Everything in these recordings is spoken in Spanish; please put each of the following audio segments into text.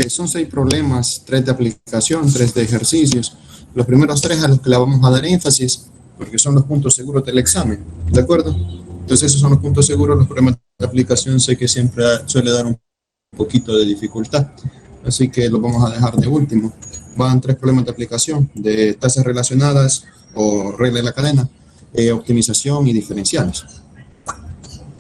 Son 6 problemas, 3 de aplicación, 3 de ejercicios. Los primeros 3 a los que le vamos a dar énfasis, porque son los puntos seguros del examen, ¿de acuerdo? Entonces esos son los puntos seguros. Los problemas de aplicación sé que siempre suele dar un poquito de dificultad, así que los vamos a dejar de último. Van 3 problemas de aplicación, de tasas relacionadas o regla de la cadena, optimización y diferenciales.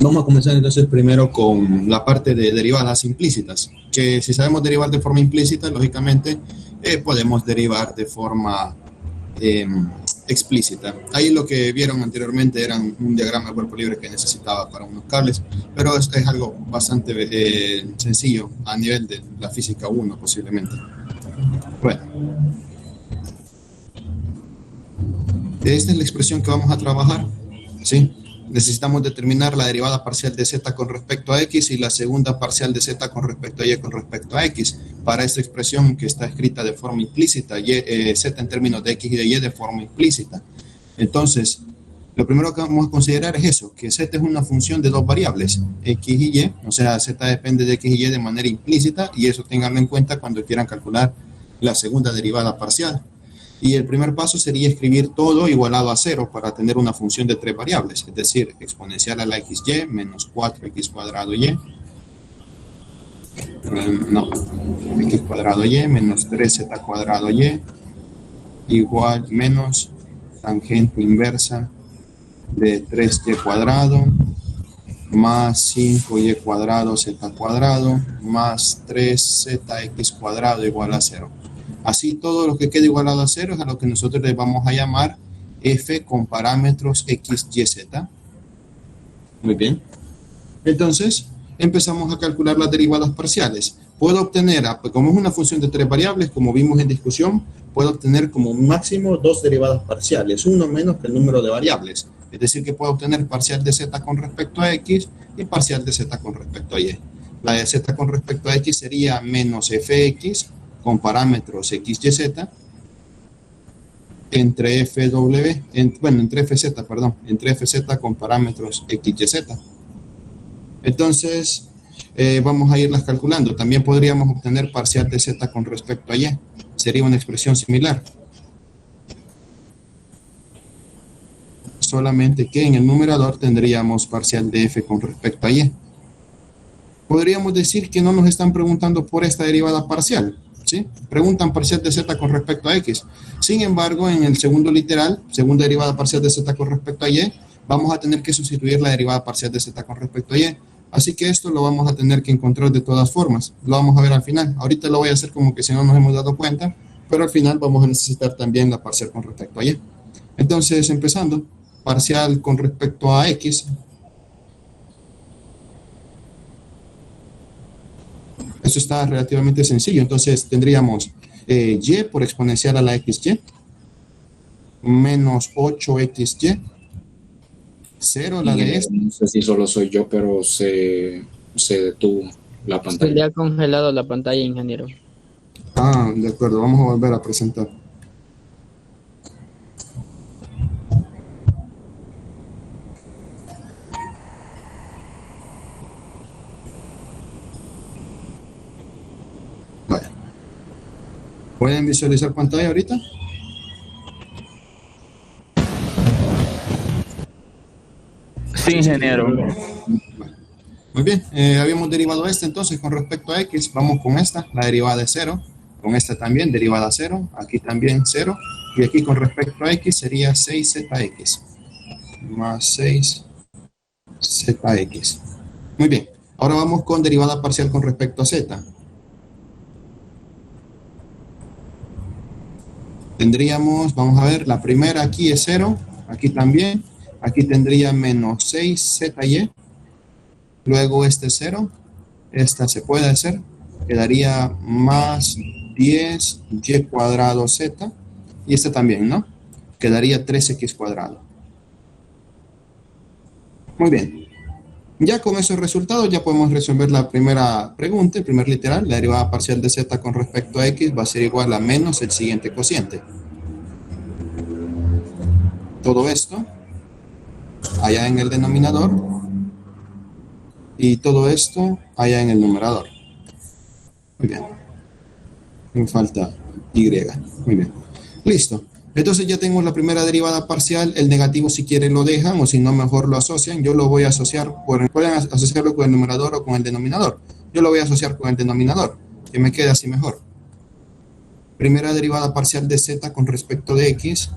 Vamos a comenzar entonces primero con la parte de derivadas implícitas, que si sabemos derivar de forma implícita, lógicamente podemos derivar de forma explícita. Ahí lo que vieron anteriormente era un diagrama de cuerpo libre que necesitaba para unos cables, pero es algo bastante sencillo a nivel de la física 1 posiblemente. Bueno, esta es la expresión que vamos a trabajar, ¿sí? Necesitamos determinar la derivada parcial de z con respecto a x y la segunda parcial de z con respecto a y con respecto a x. Para esta expresión que está escrita de forma implícita, z en términos de x y de y de forma implícita. Entonces, lo primero que vamos a considerar es eso, que z es una función de 2 variables, x y y, o sea, z depende de x y y de manera implícita, y eso ténganlo en cuenta cuando quieran calcular la segunda derivada parcial. Y el primer paso sería escribir todo igualado a 0 para tener una función de 3 variables, es decir, exponencial a la xy menos 4x cuadrado y, x cuadrado y menos 3z cuadrado y igual menos tangente inversa de 3y cuadrado más 5y cuadrado z cuadrado más 3zx cuadrado igual a 0. Así todo lo que quede igualado a 0 es a lo que nosotros le vamos a llamar f con parámetros x, y, z. Muy bien. Entonces, empezamos a calcular las derivadas parciales. Puedo obtener, como es una función de 3 variables, como vimos en discusión, puedo obtener como máximo 2 derivadas parciales, uno menos que el número de variables. Es decir, que puedo obtener parcial de z con respecto a x y parcial de z con respecto a y. La de z con respecto a x sería menos fx con parámetros x, y, z entre entre fz con parámetros x, y, z. Entonces, vamos a irlas calculando. También podríamos obtener parcial de z con respecto a y. Sería una expresión similar. Solamente que en el numerador tendríamos parcial de f con respecto a y. Podríamos decir que no nos están preguntando por esta derivada parcial, ¿sí? Preguntan parcial de z con respecto a x. Sin embargo, en el segundo literal, segunda derivada parcial de z con respecto a y, vamos a tener que sustituir la derivada parcial de z con respecto a y. Así que esto lo vamos a tener que encontrar de todas formas. Lo vamos a ver al final. Ahorita lo voy a hacer como que si no nos hemos dado cuenta, pero al final vamos a necesitar también la parcial con respecto a y. Entonces, empezando, parcial con respecto a x. Esto está relativamente sencillo. Entonces tendríamos y por exponencial a la xy menos 8xy 0 la de esta. No sé si solo soy yo, pero se detuvo la pantalla. Se le ha congelado la pantalla, ingeniero. Ah, de acuerdo. Vamos a volver a presentar. ¿Pueden visualizar pantalla ahorita? Sí, ingeniero. Muy bien, habíamos derivado esta entonces con respecto a x, vamos con esta, la derivada es 0, con esta también, derivada 0, aquí también 0, y aquí con respecto a x sería 6zx, más 6zx. Muy bien, ahora vamos con derivada parcial con respecto a z. Tendríamos, vamos a ver, la primera aquí es 0, aquí también, aquí tendría menos 6zy, luego este es 0, esta se puede hacer, quedaría más 10y cuadrado z, y esta también, ¿no? Quedaría 3x cuadrado. Muy bien. Ya con esos resultados ya podemos resolver la primera pregunta, el primer literal. La derivada parcial de z con respecto a x va a ser igual a menos el siguiente cociente. Todo esto allá en el denominador y todo esto allá en el numerador. Muy bien. Me falta y. Muy bien. Listo. Entonces ya tengo la primera derivada parcial. El negativo si quieren lo dejan o si no mejor lo asocian. Yo lo voy a asociar, pueden asociarlo con el numerador o con el denominador. Yo lo voy a asociar con el denominador, que me queda así mejor. Primera derivada parcial de z con respecto de x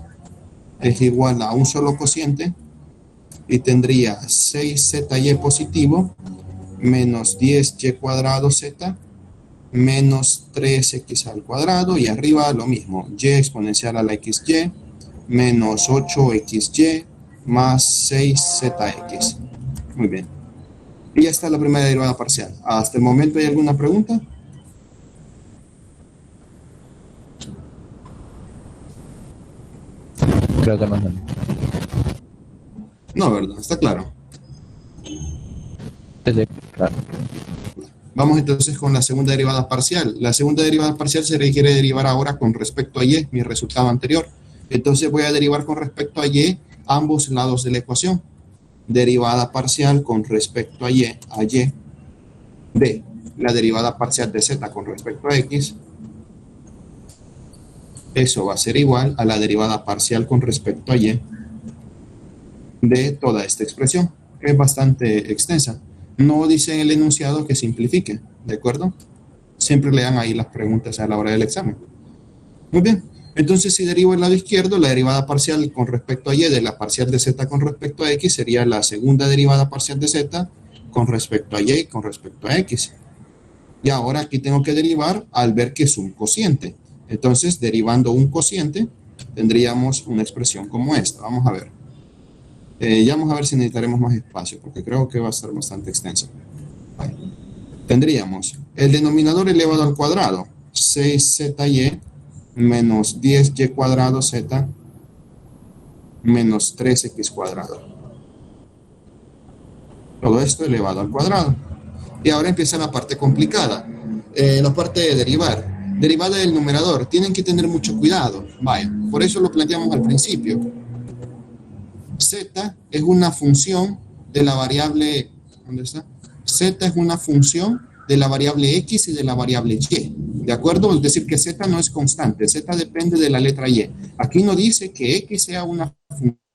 es igual a un solo cociente y tendría 6zy positivo menos 10y cuadrado z menos 3x al cuadrado y arriba lo mismo, y exponencial a la xy menos 8xy más 6zx. Muy bien. Y ya está la primera derivada parcial. ¿Hasta el momento hay alguna pregunta? Creo que no. No, ¿verdad? Está claro. Sí, claro. Vamos entonces con la segunda derivada parcial. La segunda derivada parcial se requiere derivar ahora con respecto a y, mi resultado anterior. Entonces voy a derivar con respecto a y ambos lados de la ecuación. Derivada parcial con respecto a y de la derivada parcial de z con respecto a x. Eso va a ser igual a la derivada parcial con respecto a y de toda esta expresión. Es bastante extensa. No dice en el enunciado que simplifique, ¿de acuerdo? Siempre lean ahí las preguntas a la hora del examen. Muy bien. Entonces, si derivo el lado izquierdo, la derivada parcial con respecto a y de la parcial de z con respecto a x sería la segunda derivada parcial de z con respecto a y con respecto a x. Y ahora aquí tengo que derivar al ver que es un cociente. Entonces, derivando un cociente, tendríamos una expresión como esta. Vamos a ver. Ya vamos a ver si necesitaremos más espacio, porque creo que va a ser bastante extenso. Vale. Tendríamos el denominador elevado al cuadrado, 6zy menos 10y cuadrado z menos 3x cuadrado. Todo esto elevado al cuadrado. Y ahora empieza la parte complicada, la parte de derivar. Derivada del numerador, tienen que tener mucho cuidado. Vaya, por eso lo planteamos al principio. Z es una función de la variable, ¿dónde está? Z es una función de la variable X y de la variable Y, ¿de acuerdo? Es decir, que Z no es constante, Z depende de la letra Y. Aquí no dice que X sea una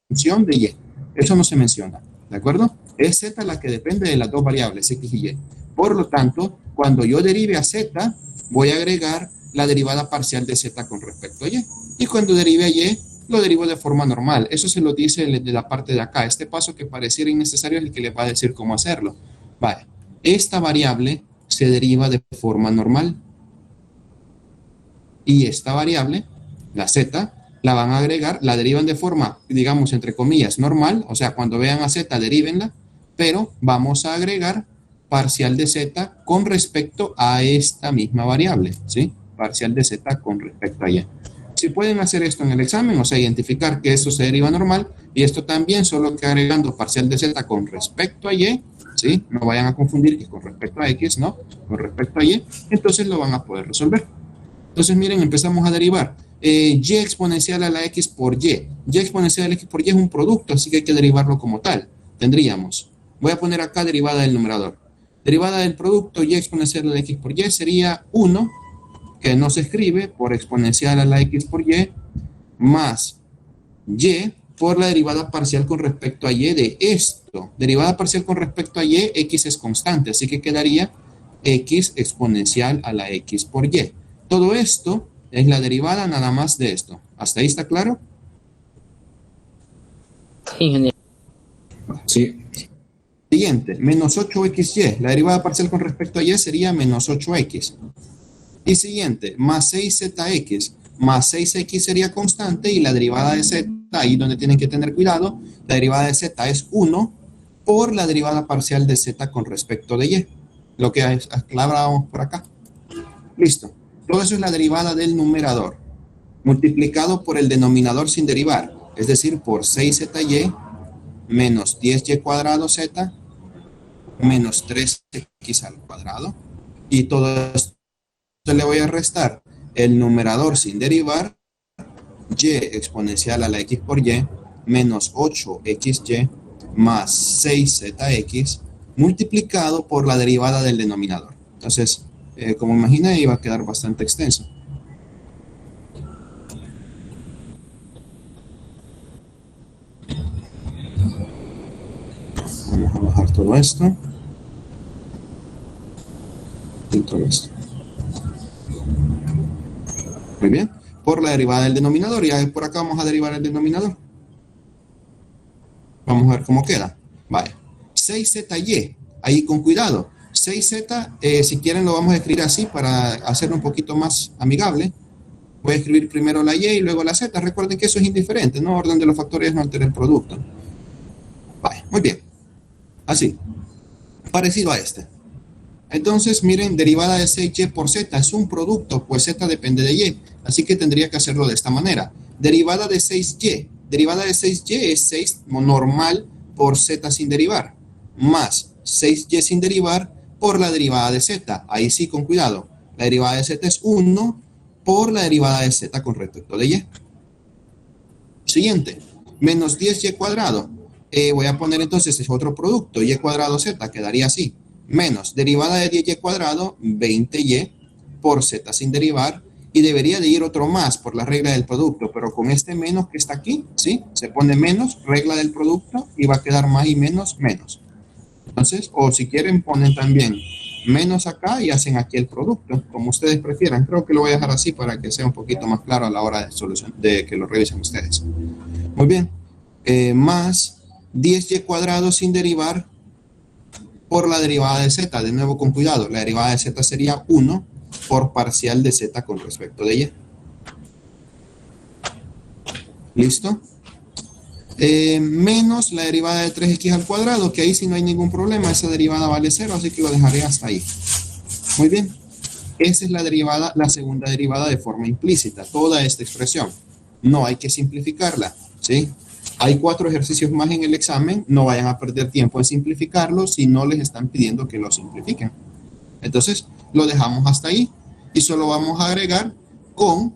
función de Y, eso no se menciona, ¿de acuerdo? Es Z la que depende de las dos variables, X y Y. Por lo tanto, cuando yo derive a Z, voy a agregar la derivada parcial de Z con respecto a Y. Y cuando derive a Y, lo derivo de forma normal. Eso se lo dice de la parte de acá. Este paso que pareciera innecesario es el que les va a decir cómo hacerlo. Vale. Esta variable se deriva de forma normal. Y esta variable, la z, la van a agregar, la derivan de forma, digamos, entre comillas, normal. O sea, cuando vean a z, derívenla. Pero vamos a agregar parcial de z con respecto a esta misma variable. ¿Sí? Parcial de z con respecto a y. Si pueden hacer esto en el examen, o sea, identificar que esto se deriva normal y esto también, solo que agregando parcial de z con respecto a y, ¿sí? No vayan a confundir que con respecto a x, ¿no? Con respecto a y, entonces lo van a poder resolver. Entonces, miren, empezamos a derivar. Y exponencial a la x por y. Y exponencial a la x por y es un producto, así que hay que derivarlo como tal. Tendríamos, voy a poner acá derivada del numerador. Derivada del producto y exponencial a la x por y sería 1, que no se escribe por exponencial a la x por y, más y por la derivada parcial con respecto a y de esto. Derivada parcial con respecto a y, x es constante, así que quedaría x exponencial a la x por y. Todo esto es la derivada nada más de esto. ¿Hasta ahí está claro? Sí, ingeniero. Sí. Siguiente, menos 8xy. La derivada parcial con respecto a y sería menos 8x. Y siguiente, más 6zx. Más 6x sería constante y la derivada de z, ahí donde tienen que tener cuidado, la derivada de z es 1 por la derivada parcial de z con respecto de y. Lo que aclarábamos por acá. Listo. Todo eso es la derivada del numerador, multiplicado por el denominador sin derivar, es decir, por 6zy menos 10y cuadrado z menos 3x al cuadrado. Y todo esto le voy a restar el numerador sin derivar, y exponencial a la x por y, menos 8xy más 6zx multiplicado por la derivada del denominador. Entonces, como imaginé, iba a quedar bastante extenso. Vamos a bajar todo esto. Y todo esto. Muy bien. Por la derivada del denominador. Y por acá vamos a derivar el denominador. Vamos a ver cómo queda. Vale. 6zy. Ahí con cuidado. 6z, si quieren lo vamos a escribir así para hacerlo un poquito más amigable. Voy a escribir primero la y y luego la z. Recuerden que eso es indiferente, ¿no? Orden de los factores no altera el producto. Vale, muy bien. Así. Parecido a este. Entonces, miren, derivada de 6y por z es un producto, pues z depende de y. Así que tendría que hacerlo de esta manera. Derivada de 6y. Derivada de 6y es 6 normal por z sin derivar. Más 6y sin derivar por la derivada de z. Ahí sí, con cuidado. La derivada de z es 1 por la derivada de z con respecto de y. Siguiente. Menos 10y cuadrado. Voy a poner entonces es otro producto. Y cuadrado z quedaría así. Menos derivada de 10y cuadrado, 20y por z sin derivar. Y debería de ir otro más por la regla del producto. Pero con este menos que está aquí, ¿sí? Se pone menos, regla del producto, y va a quedar más y menos, menos. Entonces, o si quieren ponen también menos acá y hacen aquí el producto, como ustedes prefieran. Creo que lo voy a dejar así para que sea un poquito más claro a la hora de solución, de que lo revisen ustedes. Muy bien. Más 10y cuadrado sin derivar por la derivada de z. De nuevo con cuidado. La derivada de z sería 1 por parcial de z con respecto de y. ¿Listo? Menos la derivada de 3x al cuadrado, que ahí sí no hay ningún problema, esa derivada vale 0, así que lo dejaré hasta ahí. Muy bien, esa es la derivada, la segunda derivada de forma implícita, toda esta expresión. No hay que simplificarla, ¿sí? Hay 4 ejercicios más en el examen, no vayan a perder tiempo en simplificarlo si no les están pidiendo que lo simplifiquen. Entonces, lo dejamos hasta ahí y solo vamos a agregar con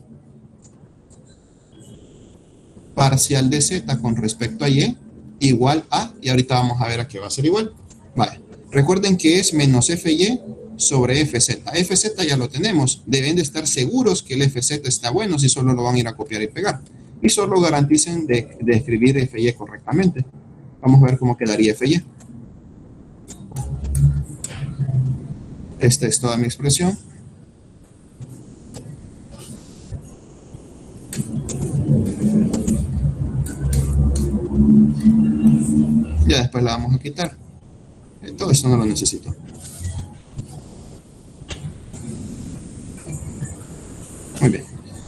parcial de z con respecto a y igual a, y ahorita vamos a ver a qué va a ser igual. Vale, recuerden que es menos fy sobre fz. Fz ya lo tenemos, deben de estar seguros que el fz está bueno si solo lo van a ir a copiar y pegar. Y solo garanticen de escribir fy correctamente. Vamos a ver cómo quedaría fy. Esta es toda mi expresión. Ya después la vamos a quitar. Todo eso no lo necesito. Muy bien.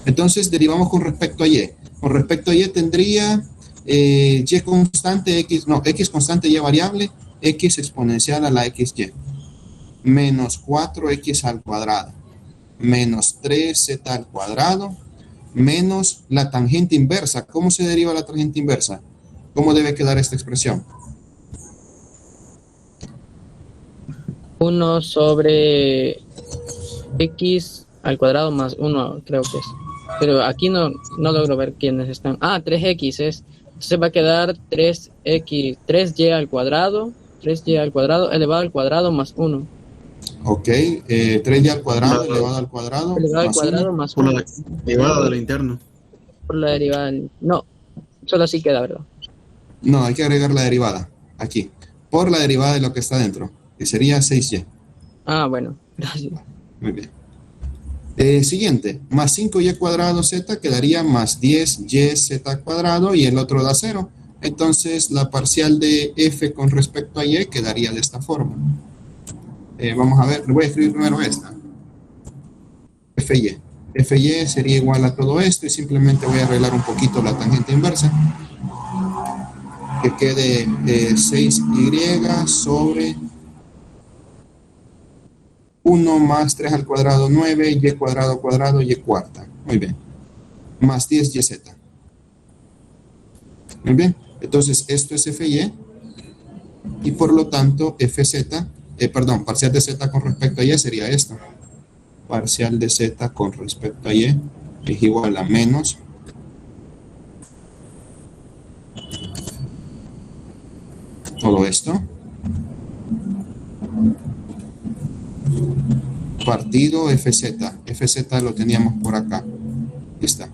Entonces derivamos con respecto a y. Con respecto a y tendría y constante, x constante y variable, x exponencial a la xy. Menos 4x al cuadrado. Menos 3z al cuadrado. Menos la tangente inversa. ¿Cómo se deriva la tangente inversa? ¿Cómo debe quedar esta expresión? 1 sobre x al cuadrado más 1, creo que es. Pero aquí no logro ver quiénes están. 3x es. Entonces va a quedar 3y al cuadrado elevado al cuadrado más 1. Ok, 3y al cuadrado elevado al cuadrado. Elevado al cuadrado más 1. Por la derivada de la interna. Por la derivada. No, solo así queda, ¿verdad? No, hay que agregar la derivada. Aquí. Por la derivada de lo que está dentro. Que sería 6y. Bueno, gracias. Muy bien. Siguiente. Más 5y cuadrado z quedaría más 10y z cuadrado y el otro da 0. Entonces la parcial de f con respecto a y quedaría de esta forma. Vamos a ver, le voy a escribir primero esta. Fy. Fy sería igual a todo esto y simplemente voy a arreglar un poquito la tangente inversa. Que quede 6y sobre 1 más 3 al cuadrado 9, y cuadrado cuadrado, y cuarta. Muy bien. Más 10yz. Muy bien. Entonces, esto es fy. Y por lo tanto, fz, parcial de z con respecto a y sería esto. Parcial de z con respecto a y es igual a menos todo esto, partido FZ. FZ lo teníamos por acá. Aquí está.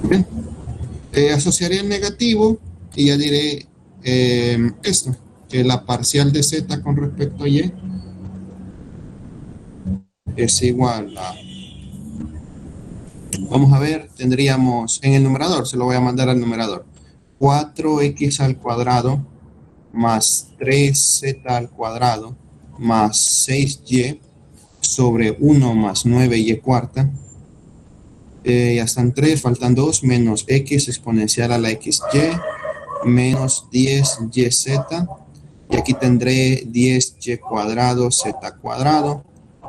Bien. Asociaré el negativo y ya diré esto, que la parcial de Z con respecto a Y es igual a, vamos a ver, tendríamos en el numerador, se lo voy a mandar al numerador, 4x al cuadrado más 3z al cuadrado más 6y sobre 1 más 9y cuarta. Ya están 3, faltan 2, menos x exponencial a la xy menos 10yz, y aquí tendré 10y cuadrado z cuadrado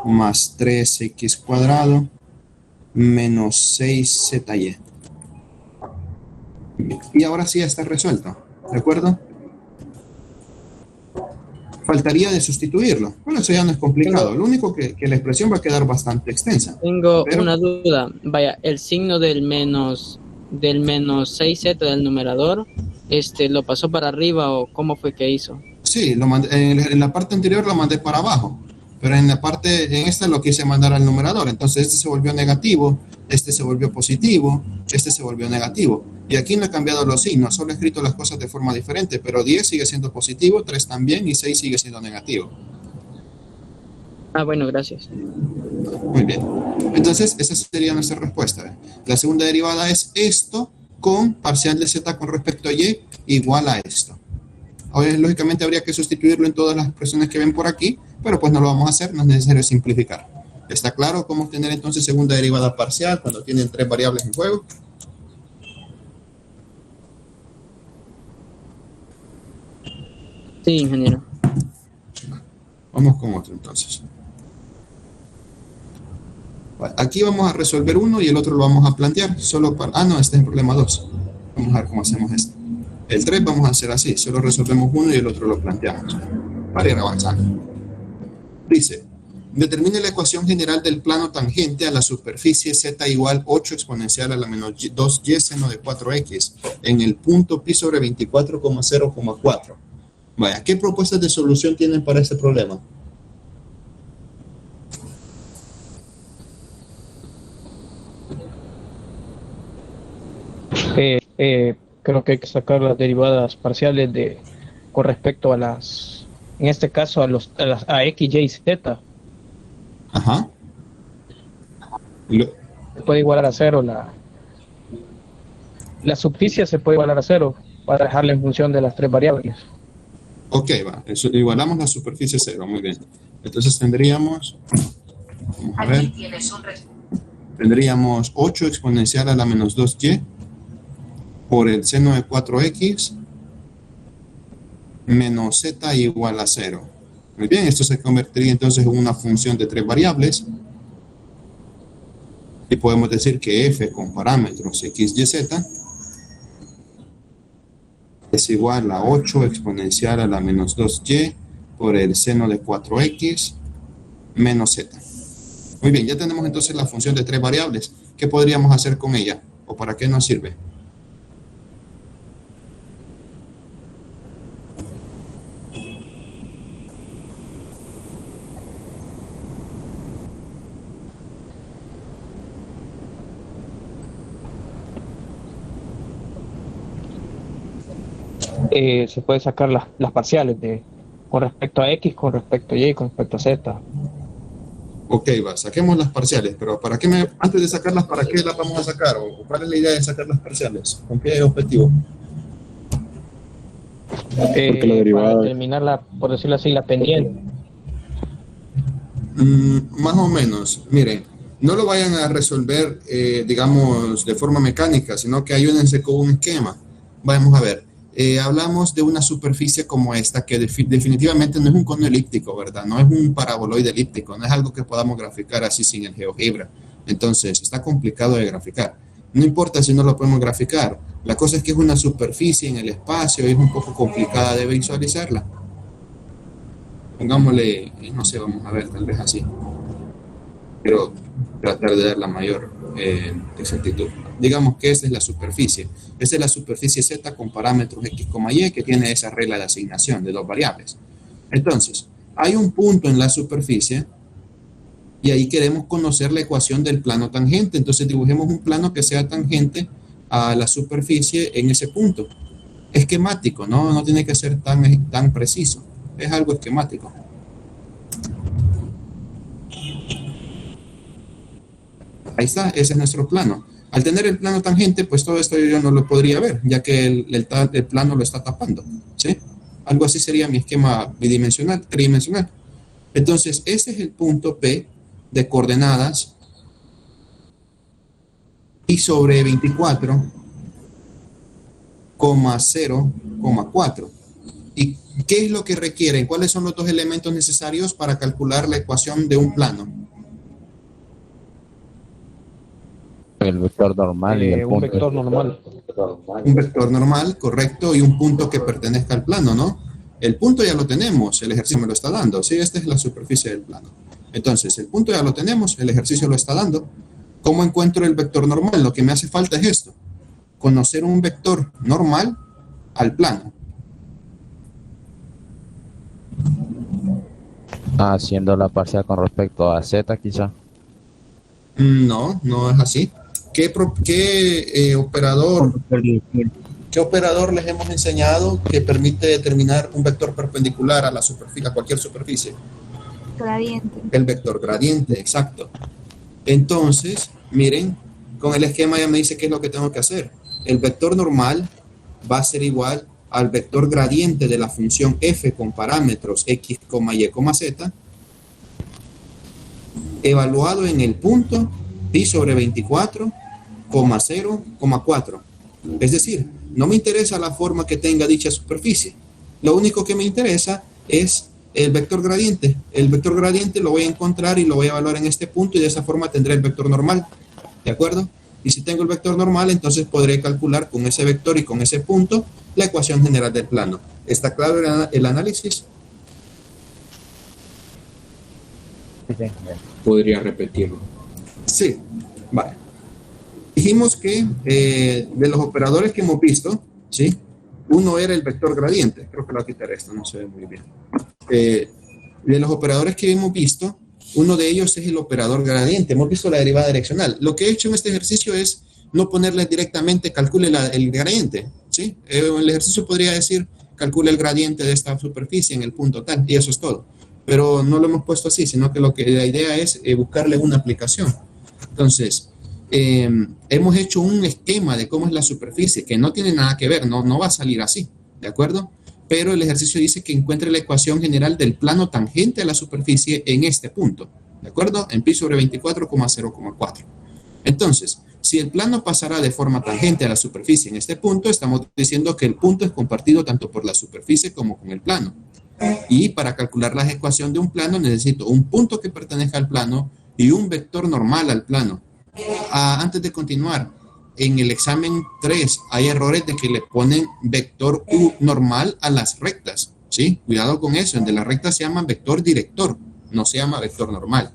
más 3x cuadrado menos 6zy. Y ahora sí ya está resuelto, ¿de acuerdo? Faltaría de sustituirlo. Bueno, eso ya no es complicado. Lo único que la expresión va a quedar bastante extensa. Tengo una duda. Vaya, el signo del menos 6z del numerador, ¿lo pasó para arriba o cómo fue que hizo? Sí, lo mandé, en la parte anterior lo mandé para abajo, pero en esta lo quise mandar al numerador. Entonces este se volvió negativo, este se volvió positivo, este se volvió negativo. Y aquí no he cambiado los signos, solo he escrito las cosas de forma diferente, pero 10 sigue siendo positivo, 3 también y 6 sigue siendo negativo. Ah, bueno, gracias. Muy bien. Entonces, esa sería nuestra respuesta. La segunda derivada es esto con parcial de z con respecto a y igual a esto. Ahora, lógicamente, habría que sustituirlo en todas las expresiones que ven por aquí, pero pues no lo vamos a hacer, no es necesario simplificar. ¿Está claro cómo obtener entonces segunda derivada parcial cuando tienen 3 variables en juego? Sí, ingeniero. Vamos con otro entonces. Aquí vamos a resolver uno y el otro lo vamos a plantear solo para... Ah, no, este es el problema 2. Vamos a ver cómo hacemos esto. El 3 vamos a hacer así, solo resolvemos uno y el otro lo planteamos para ir avanzando. Dice, determine la ecuación general del plano tangente a la superficie z igual 8 exponencial a la menos 2y seno de 4x en el punto pi sobre 24,0,4. Vaya, ¿qué propuestas de solución tienen para este problema? Creo que hay que sacar las derivadas parciales con respecto a las, en este caso a x, y, z. Ajá. Se puede igualar a cero, la superficie se puede igualar a cero para dejarla en función de las 3 variables. Ok, va. Eso, igualamos la superficie 0, muy bien. Entonces tendríamos, vamos a ver, tendríamos 8 exponencial a la menos 2y por el seno de 4x menos z igual a 0. Muy bien, esto se convertiría entonces en una función de 3 variables. Y podemos decir que f con parámetros x, y, z es igual a 8 exponencial a la menos 2y por el seno de 4x menos z. Muy bien, ya tenemos entonces la función de 3 variables. ¿Qué podríamos hacer con ella? ¿O para qué nos sirve? Se puede sacar las parciales con respecto a x, con respecto a y, con respecto a z. Ok, va, saquemos las parciales, pero ¿para qué antes de sacarlas, para qué las vamos a sacar? ¿O cuál es la idea de sacar las parciales? ¿Con qué objetivo? Porque la derivada... Para determinar por decirlo así, la pendiente. Más o menos, miren, no lo vayan a resolver, digamos, de forma mecánica, sino que ayúdense con un esquema. Vamos a ver. Hablamos de una superficie como esta que definitivamente no es un cono elíptico, ¿verdad? No es un paraboloide elíptico, no es algo que podamos graficar así sin el GeoGebra. Entonces, está complicado de graficar. No importa si no lo podemos graficar. La cosa es que es una superficie en el espacio y es un poco complicada de visualizarla. Pongámosle, no sé, vamos a ver, tal vez así. quiero tratar de dar la mayor exactitud. Digamos que esa es la superficie. Esa es la superficie Z con parámetros X, Y, que tiene esa regla de asignación de dos variables. Entonces, hay un punto en la superficie y ahí queremos conocer la ecuación del plano tangente. Entonces, dibujemos un plano que sea tangente a la superficie en ese punto. Esquemático, ¿no? No tiene que ser tan preciso. Es algo esquemático. Ahí está, ese es nuestro plano. Al tener el plano tangente, pues todo esto yo no lo podría ver, ya que el plano lo está tapando, ¿sí? Algo así sería mi esquema bidimensional, tridimensional. Entonces, ese es el punto P de coordenadas y sobre 24,0,4. ¿Y qué es lo que requieren? ¿Cuáles son los dos elementos necesarios para calcular la ecuación de un plano? El vector normal y el Un punto. vector normal. Un vector normal, correcto, y un punto que pertenezca al plano, ¿no? El punto ya lo tenemos, el ejercicio me lo está dando, ¿sí? Esta es la superficie del plano. Entonces, el punto ya lo tenemos, el ejercicio lo está dando. ¿Cómo encuentro el vector normal? Lo que me hace falta es esto, conocer un vector normal al plano. Haciendo la parcial con respecto a Z, quizá. No, no es así. ¿Qué operador les hemos enseñado que permite determinar un vector perpendicular a la superficie, a cualquier superficie? Gradiente. El vector gradiente, exacto. Entonces, miren, con el esquema ya me dice qué es lo que tengo que hacer. El vector normal va a ser igual al vector gradiente de la función f con parámetros x, y, z, evaluado en el punto pi sobre 24,0,4. Es decir, no me interesa la forma que tenga dicha superficie. Lo único que me interesa es el vector gradiente. El vector gradiente lo voy a encontrar y lo voy a evaluar en este punto y de esa forma tendré el vector normal. ¿De acuerdo? Y si tengo el vector normal, entonces podré calcular con ese vector y con ese punto la ecuación general del plano. ¿Está claro el análisis? Podría repetirlo. Sí, vale. Dijimos que de los operadores que hemos visto, ¿sí? Uno era el vector gradiente. Creo que lo voy a quitar esto, no se ve muy bien. De los operadores que hemos visto, uno de ellos es el operador gradiente. Hemos visto la derivada direccional. Lo que he hecho en este ejercicio es no ponerle directamente, calcule el gradiente, ¿sí? El ejercicio podría decir, calcule el gradiente de esta superficie en el punto tal, y eso es todo. Pero no lo hemos puesto así, sino que la idea es buscarle una aplicación. Entonces, hemos hecho un esquema de cómo es la superficie, que no tiene nada que ver, no va a salir así, ¿de acuerdo? Pero el ejercicio dice que encuentre la ecuación general del plano tangente a la superficie en este punto, ¿de acuerdo? En pi sobre 24,0,4. Entonces, si el plano pasará de forma tangente a la superficie en este punto, estamos diciendo que el punto es compartido tanto por la superficie como con el plano. Y para calcular la ecuación de un plano necesito un punto que pertenezca al plano y un vector normal al plano. Antes de continuar, en el examen 3 hay errores de que le ponen vector U normal a las rectas, ¿sí? Cuidado con eso, el de las rectas se llama vector director, no se llama vector normal.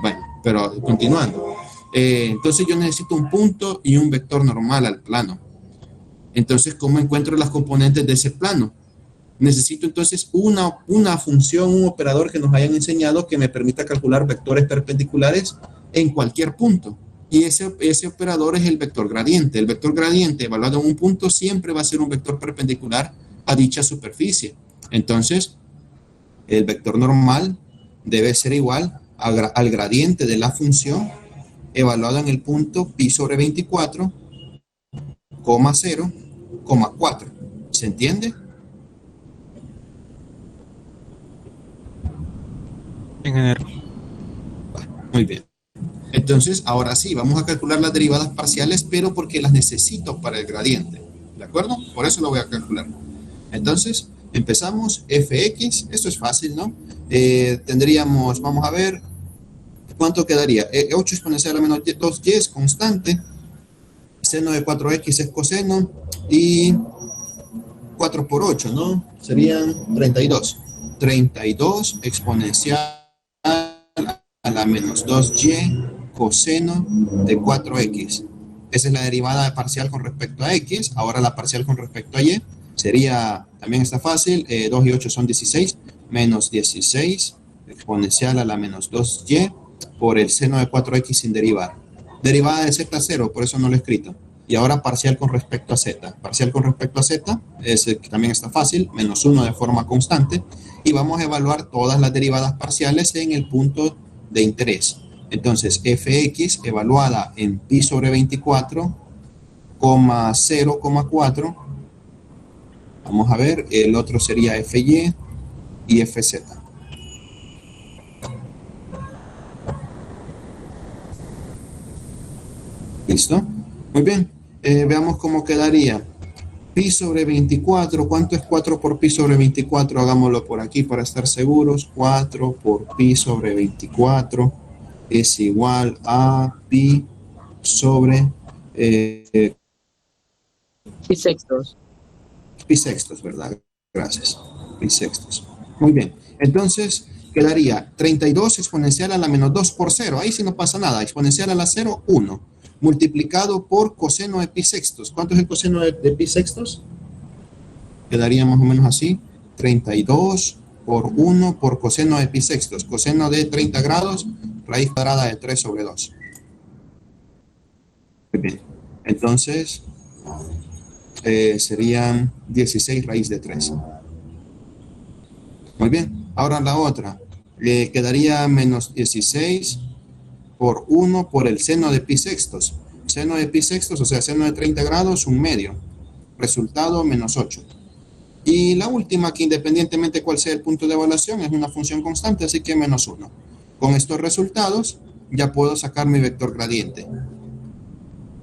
Bueno, pero continuando. Entonces yo necesito un punto y un vector normal al plano. Entonces, ¿cómo encuentro las componentes de ese plano? Necesito entonces una función, un operador que nos hayan enseñado que me permita calcular vectores perpendiculares en cualquier punto. Y ese operador es el vector gradiente. El vector gradiente evaluado en un punto siempre va a ser un vector perpendicular a dicha superficie. Entonces, el vector normal debe ser igual al gradiente de la función evaluado en el punto pi sobre 24,0,4. ¿Se entiende? Muy bien. Entonces, ahora sí, vamos a calcular las derivadas parciales, pero porque las necesito para el gradiente. ¿De acuerdo? Por eso lo voy a calcular. Entonces, empezamos. Fx, esto es fácil, ¿no? Tendríamos, vamos a ver, ¿cuánto quedaría? 8 exponencial a menos 2y es constante. Seno de 4x es coseno. Y 4 por 8, ¿no? Serían 32. 32 exponencial a a la menos 2y coseno de 4x. Esa es la derivada parcial con respecto a x. Ahora la parcial con respecto a y sería, también está fácil, 2 y 8 son 16, menos 16 exponencial a la menos 2y por el seno de 4x sin derivar. Derivada de z 0, por eso no lo he escrito. Y ahora parcial con respecto a z. Parcial con respecto a z, también está fácil, menos 1 de forma constante. Y vamos a evaluar todas las derivadas parciales en el punto de interés. Entonces, fx evaluada en pi sobre 24, 0,4. Vamos a ver, el otro sería fy y fz. ¿Listo? Muy bien. Veamos cómo quedaría. Pi sobre 24. ¿Cuánto es 4 por pi sobre 24? Hagámoslo por aquí para estar seguros. 4 por pi sobre 24 es igual a pi sobre pi sextos. Pi sextos, ¿verdad? Gracias. Pi sextos. Muy bien. Entonces, quedaría 32 exponencial a la menos 2 por 0. Ahí sí no pasa nada. Exponencial a la 0, 1. Multiplicado por coseno de pi sextos. ¿Cuánto es el coseno de pi sextos? Quedaría más o menos así. 32 por 1 por coseno de pi sextos. Coseno de 30 grados, raíz cuadrada de 3 sobre 2. Muy bien. Entonces, serían 16 raíz de 3. Muy bien. Ahora la otra. Le quedaría menos 16 por 1 por el seno de pi sextos. Seno de pi sextos, o sea, seno de 30 grados, 1/2. Resultado, menos 8. Y la última, que independientemente cuál sea el punto de evaluación, es una función constante, así que menos 1. Con estos resultados, ya puedo sacar mi vector gradiente.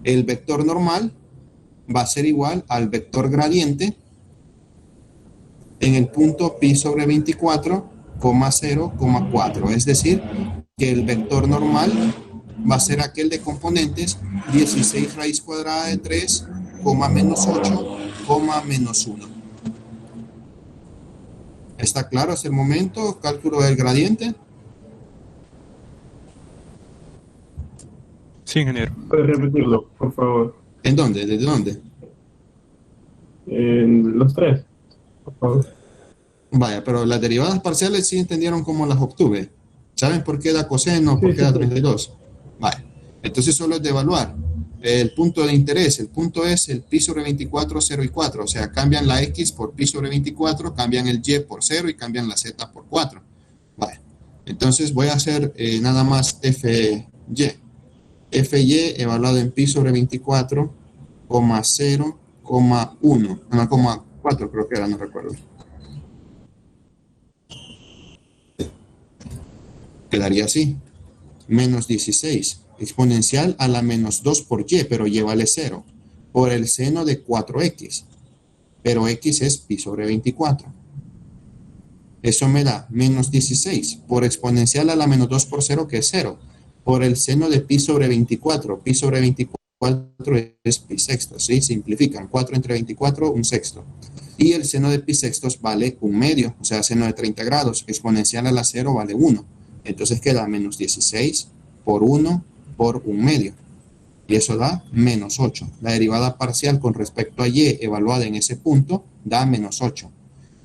El vector normal va a ser igual al vector gradiente en el punto pi sobre 24, 0,4. Es decir, que el vector normal va a ser aquel de componentes 16 raíz cuadrada de 3, menos 8, menos 1. ¿Está claro hasta el momento? Cálculo del gradiente. Sí, ingeniero. ¿Puedes repetirlo, por favor? ¿En dónde? ¿Desde dónde? En los tres, por favor. Vaya, pero las derivadas parciales sí entendieron cómo las obtuve. ¿Saben por qué da coseno? ¿Por qué da 32? Vale. Entonces solo es de evaluar. El punto de interés, el punto es el pi sobre 24, 0 y 4. O sea, cambian la x por pi sobre 24, cambian el y por 0 y cambian la z por 4. Vale. Entonces voy a hacer nada más fy. Fy evaluado en pi sobre 24, 0, 1. 1,4 creo que era, no recuerdo. Quedaría así, menos 16, exponencial a la menos 2 por y, pero y vale 0, por el seno de 4x, pero x es pi sobre 24. Eso me da menos 16, por exponencial a la menos 2 por 0, que es 0, por el seno de pi sobre 24. Pi sobre 24 es pi sextos, ¿sí? Simplifican, 4 entre 24, 1 sexto. Y el seno de pi sextos vale 1/2, o sea, seno de 30 grados, exponencial a la 0 vale 1. Entonces queda menos 16 por 1 por 1/2. Y eso da menos 8. La derivada parcial con respecto a y evaluada en ese punto da menos 8.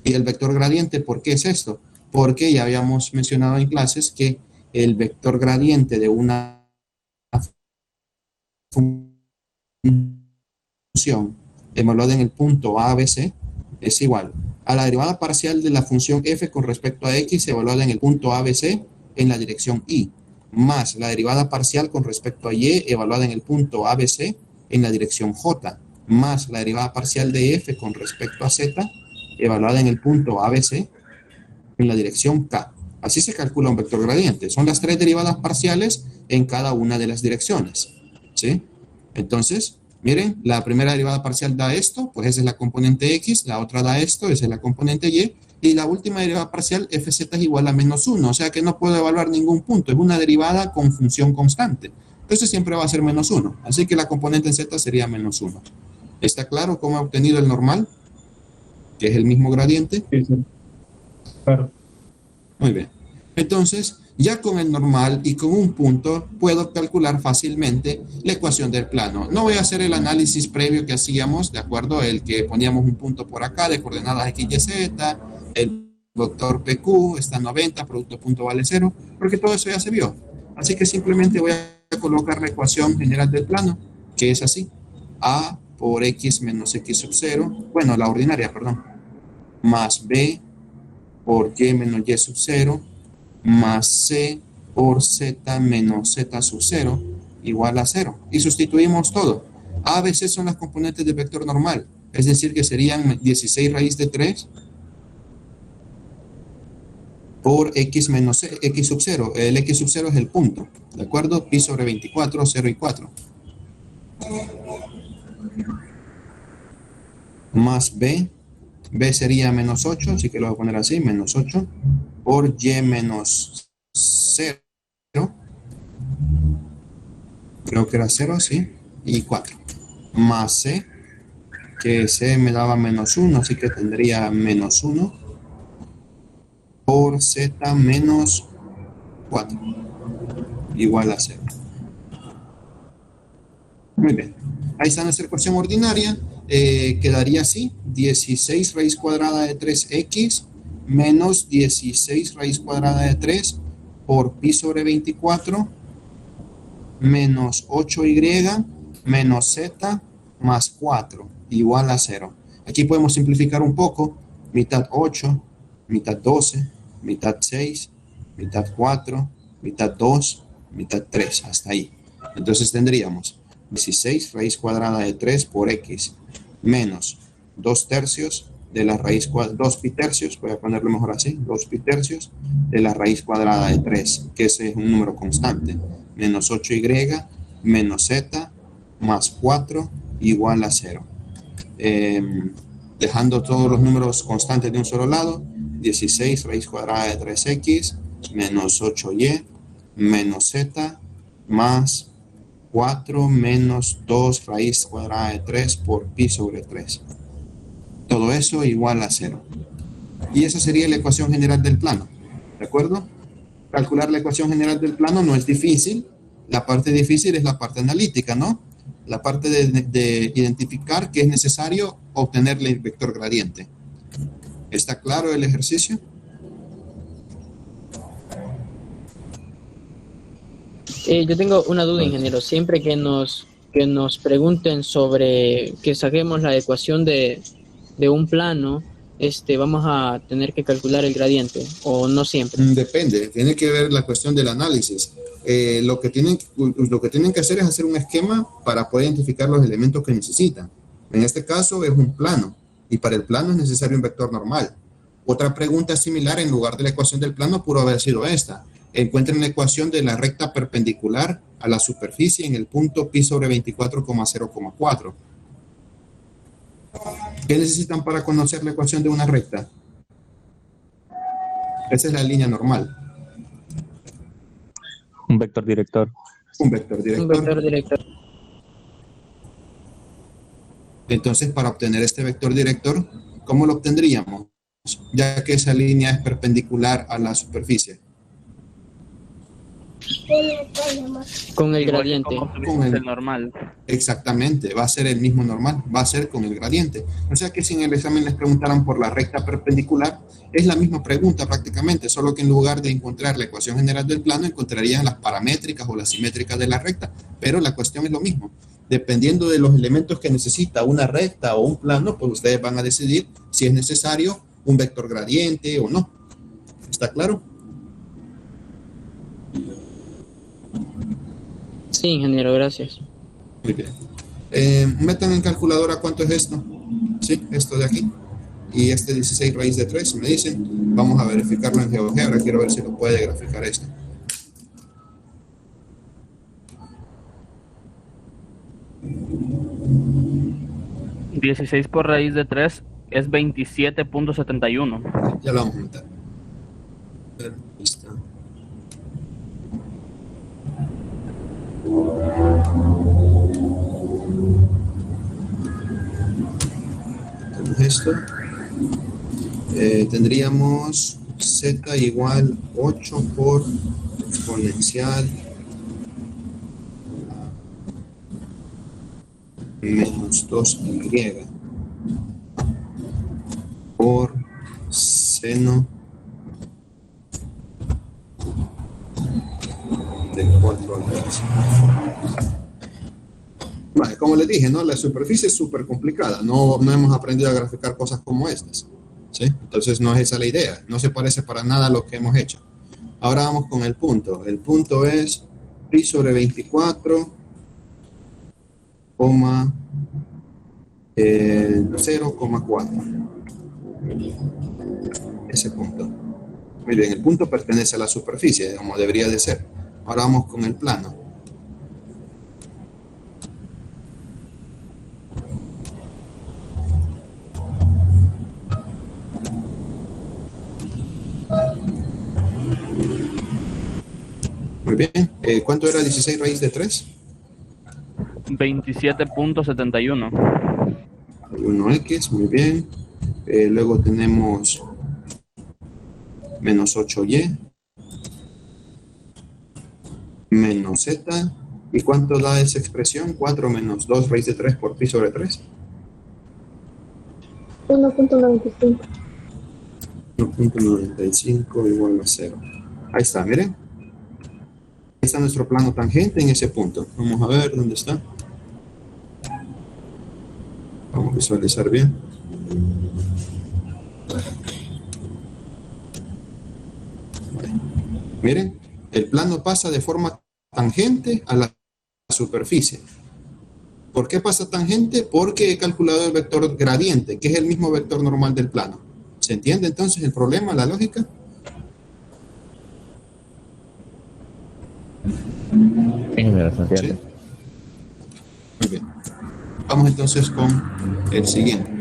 Y el vector gradiente, ¿por qué es esto? Porque ya habíamos mencionado en clases que el vector gradiente de una función evaluada en el punto a, b, c es igual a la derivada parcial de la función f con respecto a x evaluada en el punto a, b, c en la dirección y, más la derivada parcial con respecto a y evaluada en el punto ABC en la dirección j, más la derivada parcial de f con respecto a z evaluada en el punto ABC en la dirección k. Así se calcula un vector gradiente. Son las tres derivadas parciales en cada una de las direcciones, ¿sí? Entonces, miren, la primera derivada parcial da esto, pues esa es la componente x, la otra da esto, esa es la componente y, y la última derivada parcial fz es igual a menos 1, o sea que no puedo evaluar ningún punto, es una derivada con función constante. Entonces siempre va a ser menos 1, así que la componente en z sería menos 1. ¿Está claro cómo he obtenido el normal? Que es el mismo gradiente. Sí, sí. Claro. Muy bien. Entonces, Ya con el normal y con un punto puedo calcular fácilmente la ecuación del plano. No voy a hacer el análisis previo que hacíamos, ¿de acuerdo? El que poníamos un punto por acá de coordenadas X, Y, Z, el vector PQ está en 90, producto punto vale 0, porque todo eso ya se vio. Así que simplemente voy a colocar la ecuación general del plano, que es así. A por X menos X sub 0, bueno, la ordinaria, perdón, más B por Y menos Y sub 0, más C por Z menos Z sub 0 igual a 0. Y sustituimos todo. A, B, C son las componentes del vector normal. Es decir, que serían 16 raíz de 3 por X menos C, X sub 0. El X sub 0 es el punto. ¿De acuerdo? Pi sobre 24, 0 y 4. Más B. B sería menos 8, así que lo voy a poner así, menos 8, por Y menos 0, creo que era 0, sí, y 4, más C, que C me daba menos 1, así que tendría menos 1, por Z menos 4, igual a 0. Muy bien, ahí está nuestra ecuación ordinaria. Quedaría así, 16 raíz cuadrada de 3x menos 16 raíz cuadrada de 3 por pi sobre 24 menos 8y menos z más 4 igual a 0. Aquí podemos simplificar un poco, mitad 8, mitad 12, mitad 6, mitad 4, mitad 2, mitad 3, hasta ahí. Entonces tendríamos 16 raíz cuadrada de 3 por x menos 2 tercios de la raíz cuadrada, 2 pi tercios, voy a ponerlo mejor así, 2 pi tercios de la raíz cuadrada de 3, que ese es un número constante, menos 8y menos z más 4 igual a 0. Dejando todos los números constantes de un solo lado, 16 raíz cuadrada de 3x menos 8y menos z más 4 menos 2 raíz cuadrada de 3 por pi sobre 3. Todo eso igual a 0. Y esa sería la ecuación general del plano. ¿De acuerdo? Calcular la ecuación general del plano no es difícil. La parte difícil es la parte analítica, ¿no? La parte de identificar que es necesario obtener el vector gradiente. ¿Está claro el ejercicio? Yo tengo una duda, ingeniero. Siempre que nos pregunten sobre que saquemos la ecuación de un plano, vamos a tener que calcular el gradiente, o no siempre. Depende, tiene que ver la cuestión del análisis. Lo que tienen que hacer es hacer un esquema para poder identificar los elementos que necesitan. En este caso es un plano, y para el plano es necesario un vector normal. Otra pregunta similar en lugar de la ecuación del plano pudo haber sido esta. Encuentren la ecuación de la recta perpendicular a la superficie en el punto pi sobre 24,0,4. ¿Qué necesitan para conocer la ecuación de una recta? Esa es la línea normal. Un vector director. Un vector director. Un vector director. Entonces, para obtener este vector director, ¿cómo lo obtendríamos? Ya que esa línea es perpendicular a la superficie. Con el gradiente. Con el normal. Exactamente, va a ser el mismo normal, va a ser con el gradiente. O sea que si en el examen les preguntaran por la recta perpendicular, es la misma pregunta prácticamente, solo que en lugar de encontrar la ecuación general del plano, encontrarían las paramétricas o las simétricas de la recta, pero la cuestión es lo mismo. Dependiendo de los elementos que necesita una recta o un plano, pues ustedes van a decidir si es necesario un vector gradiente o no. ¿Está claro? Sí, ingeniero, gracias. Muy bien. Metan en calculadora cuánto es esto. Sí, esto de aquí. Y este 16 raíz de 3, me dicen. Vamos a verificarlo en GeoGebra. Quiero ver si lo puede graficar esto. $16 por raíz de 3 es 27.71. Ya lo vamos a meter. Ahí está. Tenemos esto. Tendríamos z igual 8 por exponencial menos 2y por seno de 4x. Vale, como les dije, ¿no? La superficie es súper complicada. No hemos aprendido a graficar cosas como estas, ¿sí? Entonces no es esa la idea. No se parece para nada a lo que hemos hecho. Ahora vamos con el punto. El punto es pi sobre 24, 0,4. Ese punto. Muy bien, el punto pertenece a la superficie, como debería de ser. Ahora vamos con el plano. Muy bien. ¿Cuánto era 16 raíz de 3? 27.71. 1x, muy bien. Luego tenemos menos 8y menos z. ¿Y cuánto da esa expresión? 4 menos 2 raíz de 3 por pi sobre 3. 1.95. 1.95 igual a 0. Ahí está, miren. Ahí está nuestro plano tangente en ese punto. Vamos a ver dónde está. Vamos a visualizar bien. Vale. Miren, el plano pasa de forma tangente a la superficie. ¿Por qué pasa tangente? Porque he calculado el vector gradiente, que es el mismo vector normal del plano. ¿Se entiende entonces el problema, la lógica? Sí, mira, se entiende. ¿Sí? Muy bien. Vamos entonces con el siguiente.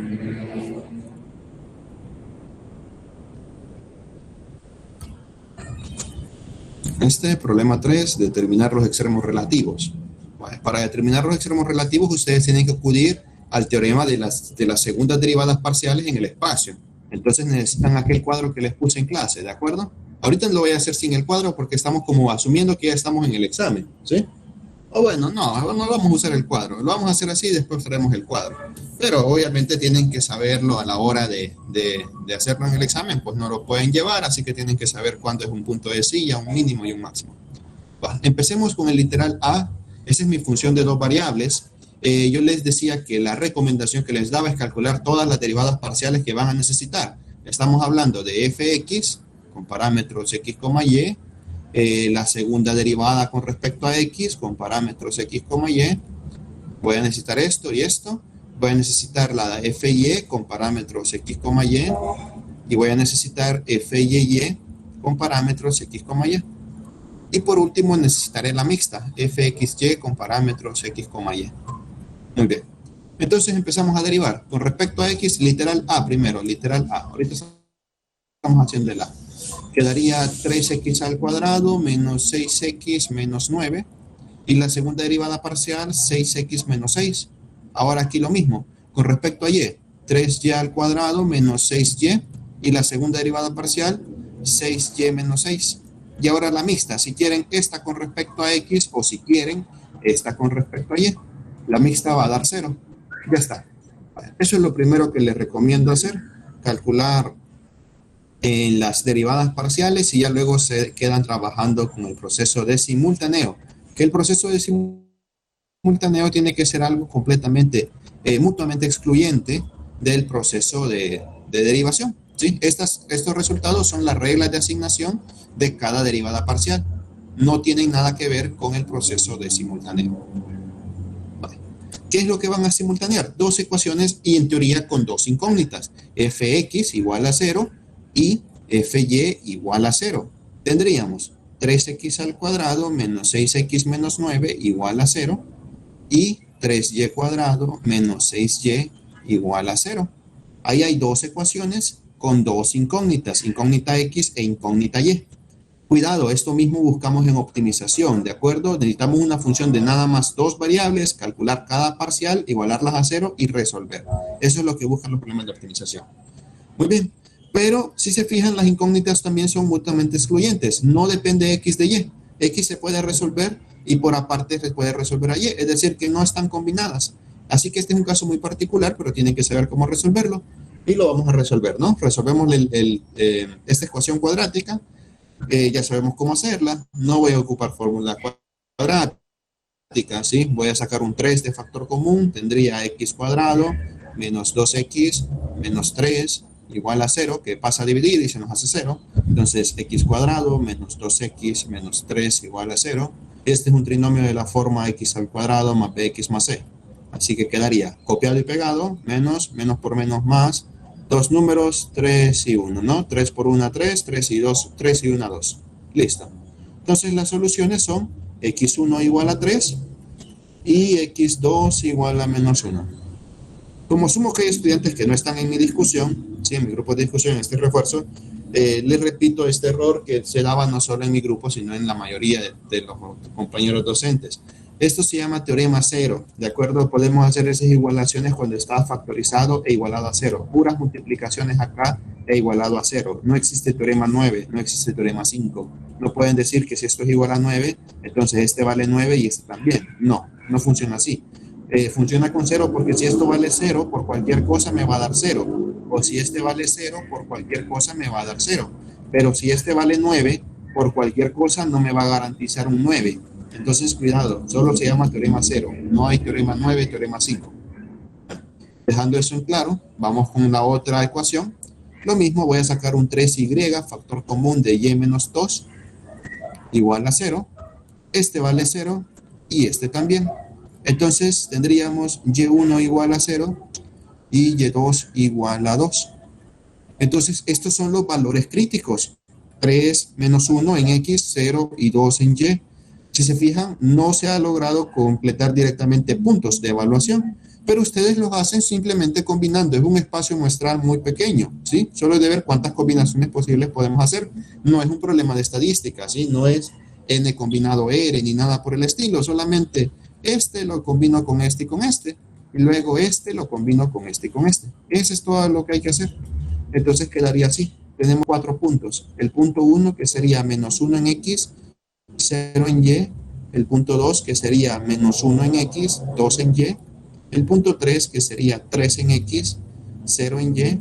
Problema 3, determinar los extremos relativos. Vale, para determinar los extremos relativos, ustedes tienen que acudir al teorema de las segundas derivadas parciales en el espacio. Entonces necesitan aquel cuadro que les puse en clase, ¿de acuerdo? Ahorita lo voy a hacer sin el cuadro porque estamos como asumiendo que ya estamos en el examen, ¿sí? O bueno, no vamos a usar el cuadro, lo vamos a hacer así y después haremos el cuadro. Pero obviamente tienen que saberlo a la hora de hacerlo en el examen, pues no lo pueden llevar, así que tienen que saber cuándo es un punto de silla, un mínimo y un máximo. Vale, empecemos con el literal A. Esa es mi función de dos variables. Yo les decía que la recomendación que les daba es calcular todas las derivadas parciales que van a necesitar. Estamos hablando de fx con parámetros x, y, la segunda derivada con respecto a x con parámetros x, y. Voy a necesitar esto y esto. Voy a necesitar la fy con parámetros x, y voy a necesitar fy con parámetros x, y. Y por último necesitaré la mixta, fxy con parámetros x, y. Muy bien. Entonces empezamos a derivar. Con respecto a x, literal a primero, literal a. Ahorita estamos haciendo el a. Quedaría 3x al cuadrado menos 6x menos 9. Y la segunda derivada parcial, 6x menos 6. Ahora aquí lo mismo. Con respecto a y, 3y al cuadrado menos 6y. Y la segunda derivada parcial, 6y menos 6. Y ahora la mixta, si quieren esta con respecto a x o si quieren esta con respecto a y. La mixta va a dar 0. Ya está. Eso es lo primero que les recomiendo hacer. Calcular en las derivadas parciales y ya luego se quedan trabajando con el proceso de simultáneo. Que el proceso de simultáneo tiene que ser algo completamente, mutuamente excluyente del proceso de derivación. ¿Sí? Estos resultados son las reglas de asignación de cada derivada parcial. No tienen nada que ver con el proceso de simultáneo. Vale. ¿Qué es lo que van a simultanear? Dos ecuaciones y en teoría con dos incógnitas. Fx igual a 0 y fy igual a 0. Tendríamos 3x al cuadrado menos 6x menos 9 igual a 0 y 3y cuadrado menos 6y igual a 0. Ahí hay dos ecuaciones con dos incógnitas, incógnita x e incógnita y. Cuidado, esto mismo buscamos en optimización, ¿de acuerdo? Necesitamos una función de nada más dos variables, calcular cada parcial, igualarlas a 0 y resolver. Eso es lo que buscan los problemas de optimización. Muy bien, pero si se fijan, las incógnitas también son mutuamente excluyentes. No depende x de y. X se puede resolver y por aparte se puede resolver a Y, es decir, que no están combinadas. Así que este es un caso muy particular, pero tienen que saber cómo resolverlo y lo vamos a resolver, ¿no? Resolvemos esta ecuación cuadrática, ya sabemos cómo hacerla, no voy a ocupar fórmula cuadrática, ¿sí? Voy a sacar un 3 de factor común, tendría x cuadrado menos 2x menos 3 igual a 0, que pasa a dividir y se nos hace 0. Entonces, x cuadrado menos 2x menos 3 igual a 0. Este es un trinomio de la forma x al cuadrado más bx más c. Así que quedaría copiado y pegado, menos por menos más, dos números, 3 y 1, ¿no? 3 por 1, 3, 3 y 2, 3 y 1, 2. Listo. Entonces, las soluciones son x1 igual a 3 y x2 igual a menos 1. Como asumo que hay estudiantes que no están en mi discusión, ¿sí? En mi grupo de discusión, en este refuerzo, les repito este error que se daba no solo en mi grupo, sino en la mayoría de los compañeros docentes. Esto se llama teorema cero, ¿de acuerdo? Podemos hacer esas igualaciones cuando está factorizado e igualado a 0. Puras multiplicaciones acá e igualado a 0. No existe teorema 9, no existe teorema 5. No pueden decir que si esto es igual a 9, entonces este vale 9 y este también. No, no funciona así. Funciona con 0 porque si esto vale 0, por cualquier cosa me va a dar 0. O si este vale 0, por cualquier cosa me va a dar 0. Pero si este vale 9, por cualquier cosa no me va a garantizar un 9. Entonces, cuidado, solo se llama teorema 0. No hay teorema 9, teorema 5. Dejando eso en claro, vamos con la otra ecuación. Lo mismo, voy a sacar un 3y, factor común de y menos 2, igual a 0. Este vale 0 y este también. Entonces tendríamos y1 igual a 0 y y2 igual a 2. Entonces estos son los valores críticos. 3 menos 1 en x, 0 y 2 en y. Si se fijan, no se ha logrado completar directamente puntos de evaluación, pero ustedes lo hacen simplemente combinando. Es un espacio muestral muy pequeño, ¿sí? Solo es de ver cuántas combinaciones posibles podemos hacer. No es un problema de estadística, ¿sí? No es n combinado r ni nada por el estilo, solamente este lo combino con este y con este, y luego este lo combino con este y con este. Eso es todo lo que hay que hacer. Entonces quedaría así. Tenemos 4 puntos. El punto 1, que sería menos 1 en x, 0 en y. El punto 2, que sería menos 1 en x, 2 en y. El punto 3, que sería 3 en x, 0 en y.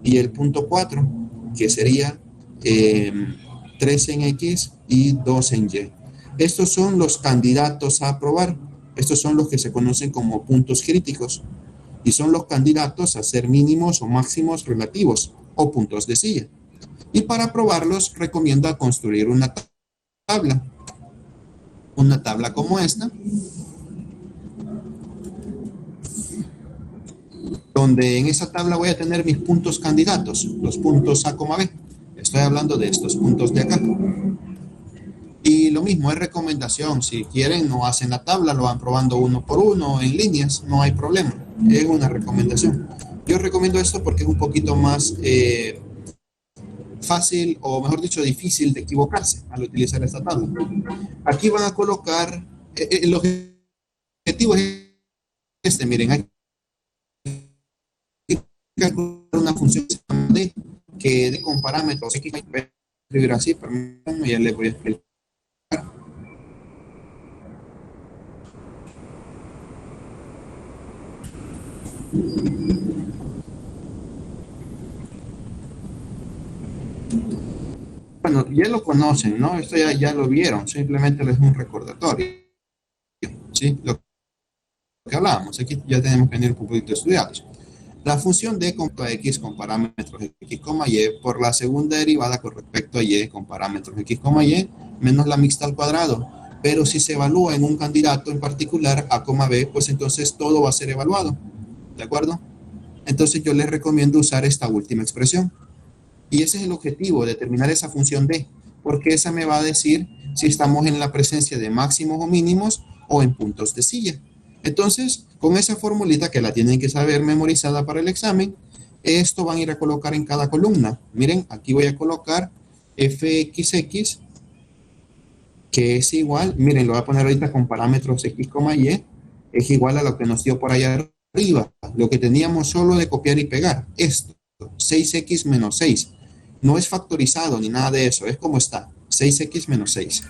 Y el punto 4, que sería 3 en x y 2 en y. Estos son los candidatos a aprobar. Estos son los que se conocen como puntos críticos. Y son los candidatos a ser mínimos o máximos relativos o puntos de silla. Y para aprobarlos recomiendo construir una tabla. Una tabla como esta, donde en esa tabla voy a tener mis puntos candidatos, los puntos A, B. Estoy hablando de estos puntos de acá. Y lo mismo, es recomendación. Si quieren, no hacen la tabla, lo van probando uno por uno en líneas, no hay problema. Es una recomendación. Yo recomiendo esto porque es un poquito más fácil, o mejor dicho, difícil de equivocarse al utilizar esta tabla. Aquí van a colocar, el objetivo es este, miren, hay que calcular una función que de con parámetros x, voy a escribir así, permítanme, ya les voy a explicar. Bueno, ya lo conocen, ¿no? Esto ya lo vieron, simplemente les es un recordatorio. ¿Sí? Lo que hablábamos, aquí ya tenemos que venir un poquito estudiados. La función d con x con parámetros x, y por la segunda derivada con respecto a y con parámetros x, y menos la mixta al cuadrado. Pero si se evalúa en un candidato en particular, a, b, pues entonces todo va a ser evaluado. ¿De acuerdo? Entonces yo les recomiendo usar esta última expresión. Y ese es el objetivo, determinar esa función d, porque esa me va a decir si estamos en la presencia de máximos o mínimos o en puntos de silla. Entonces, con esa formulita que la tienen que saber memorizada para el examen, esto van a ir a colocar en cada columna. Miren, aquí voy a colocar fxx, que es igual, miren, lo voy a poner ahorita con parámetros x, y, es igual a lo que nos dio por allá arriba, lo que teníamos solo de copiar y pegar, esto, 6x menos 6. No es factorizado ni nada de eso, es como está, 6x menos 6.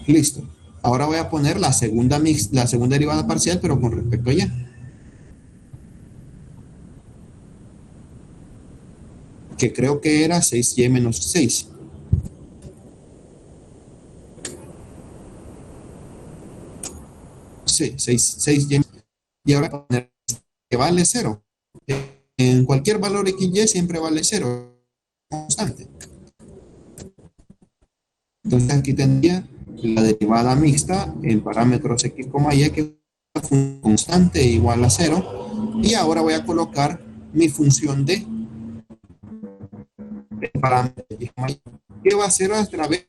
Listo. Ahora voy a poner la segunda derivada parcial, pero con respecto a y. Que creo que era 6y menos 6. Sí, 6y. Y ahora voy a poner que vale 0. En cualquier valor xy siempre vale 0. Constante. Entonces aquí tendría la derivada mixta en parámetros x, y, que es una constante igual a 0. Y ahora voy a colocar mi función d en parámetros x, y. ¿Qué va a hacer a través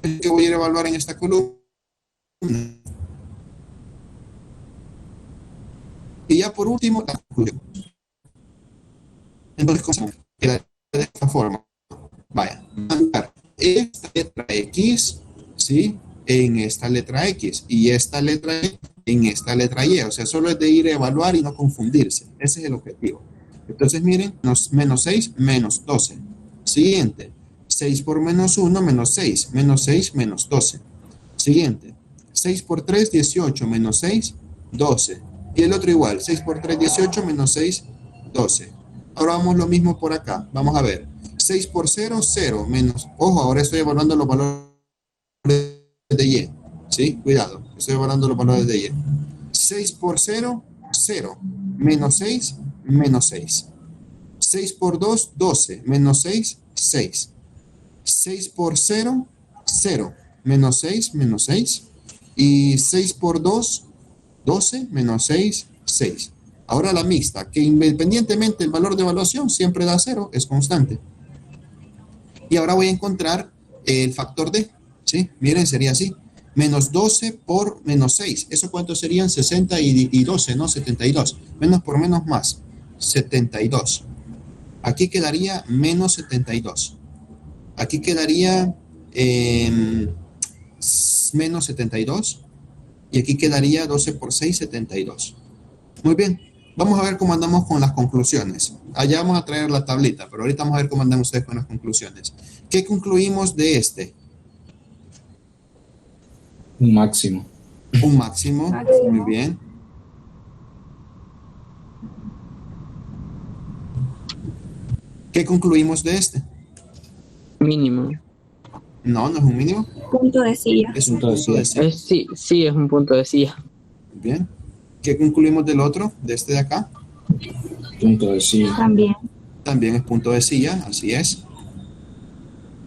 de que voy a ir a evaluar en esta columna? Y ya por último, la conclusión. Entonces, ¿cómo queda de esta forma? Vaya, esta letra X, ¿sí? En esta letra X y esta letra Y en esta letra Y. O sea, solo es de ir a evaluar y no confundirse. Ese es el objetivo. Entonces, miren, menos 6, menos 12. Siguiente, 6 por menos 1, menos 6. Menos 6, menos 12. Siguiente, 6 por 3, 18, menos 6, 12. Y el otro igual, 6 por 3, 18, menos 6, 12. Ahora vamos lo mismo por acá. Vamos a ver. 6 por 0, 0, menos, ojo, ahora estoy evaluando los valores de y, ¿sí? Cuidado, estoy evaluando los valores de y. 6 por 0, 0, menos 6, menos 6. 6 por 2, 12, menos 6, 6. 6 por 0, 0, menos 6, menos 6. Y 6 por 2, 12, menos 6, 6. Ahora la mixta, que independientemente del valor de evaluación siempre da 0, es constante. Y ahora voy a encontrar el factor d, ¿sí? Miren, sería así. Menos 12 por menos 6. ¿Eso cuánto serían? 60 y 12, ¿no? 72. Menos por menos más. 72. Aquí quedaría menos 72. Aquí quedaría menos 72. Y aquí quedaría 12 por 6, 72. Muy bien. Vamos a ver cómo andamos con las conclusiones. Allá vamos a traer la tablita, pero ahorita vamos a ver cómo andan ustedes con las conclusiones. ¿Qué concluimos de este? Un máximo. Un máximo. Muy bien. ¿Qué concluimos de este? Mínimo. No, no es un mínimo. Punto de silla. Es un punto de silla. Sí, es un punto de silla. Muy bien. ¿Qué concluimos del otro? De este de acá. Punto de silla. También. También es punto de silla, así es.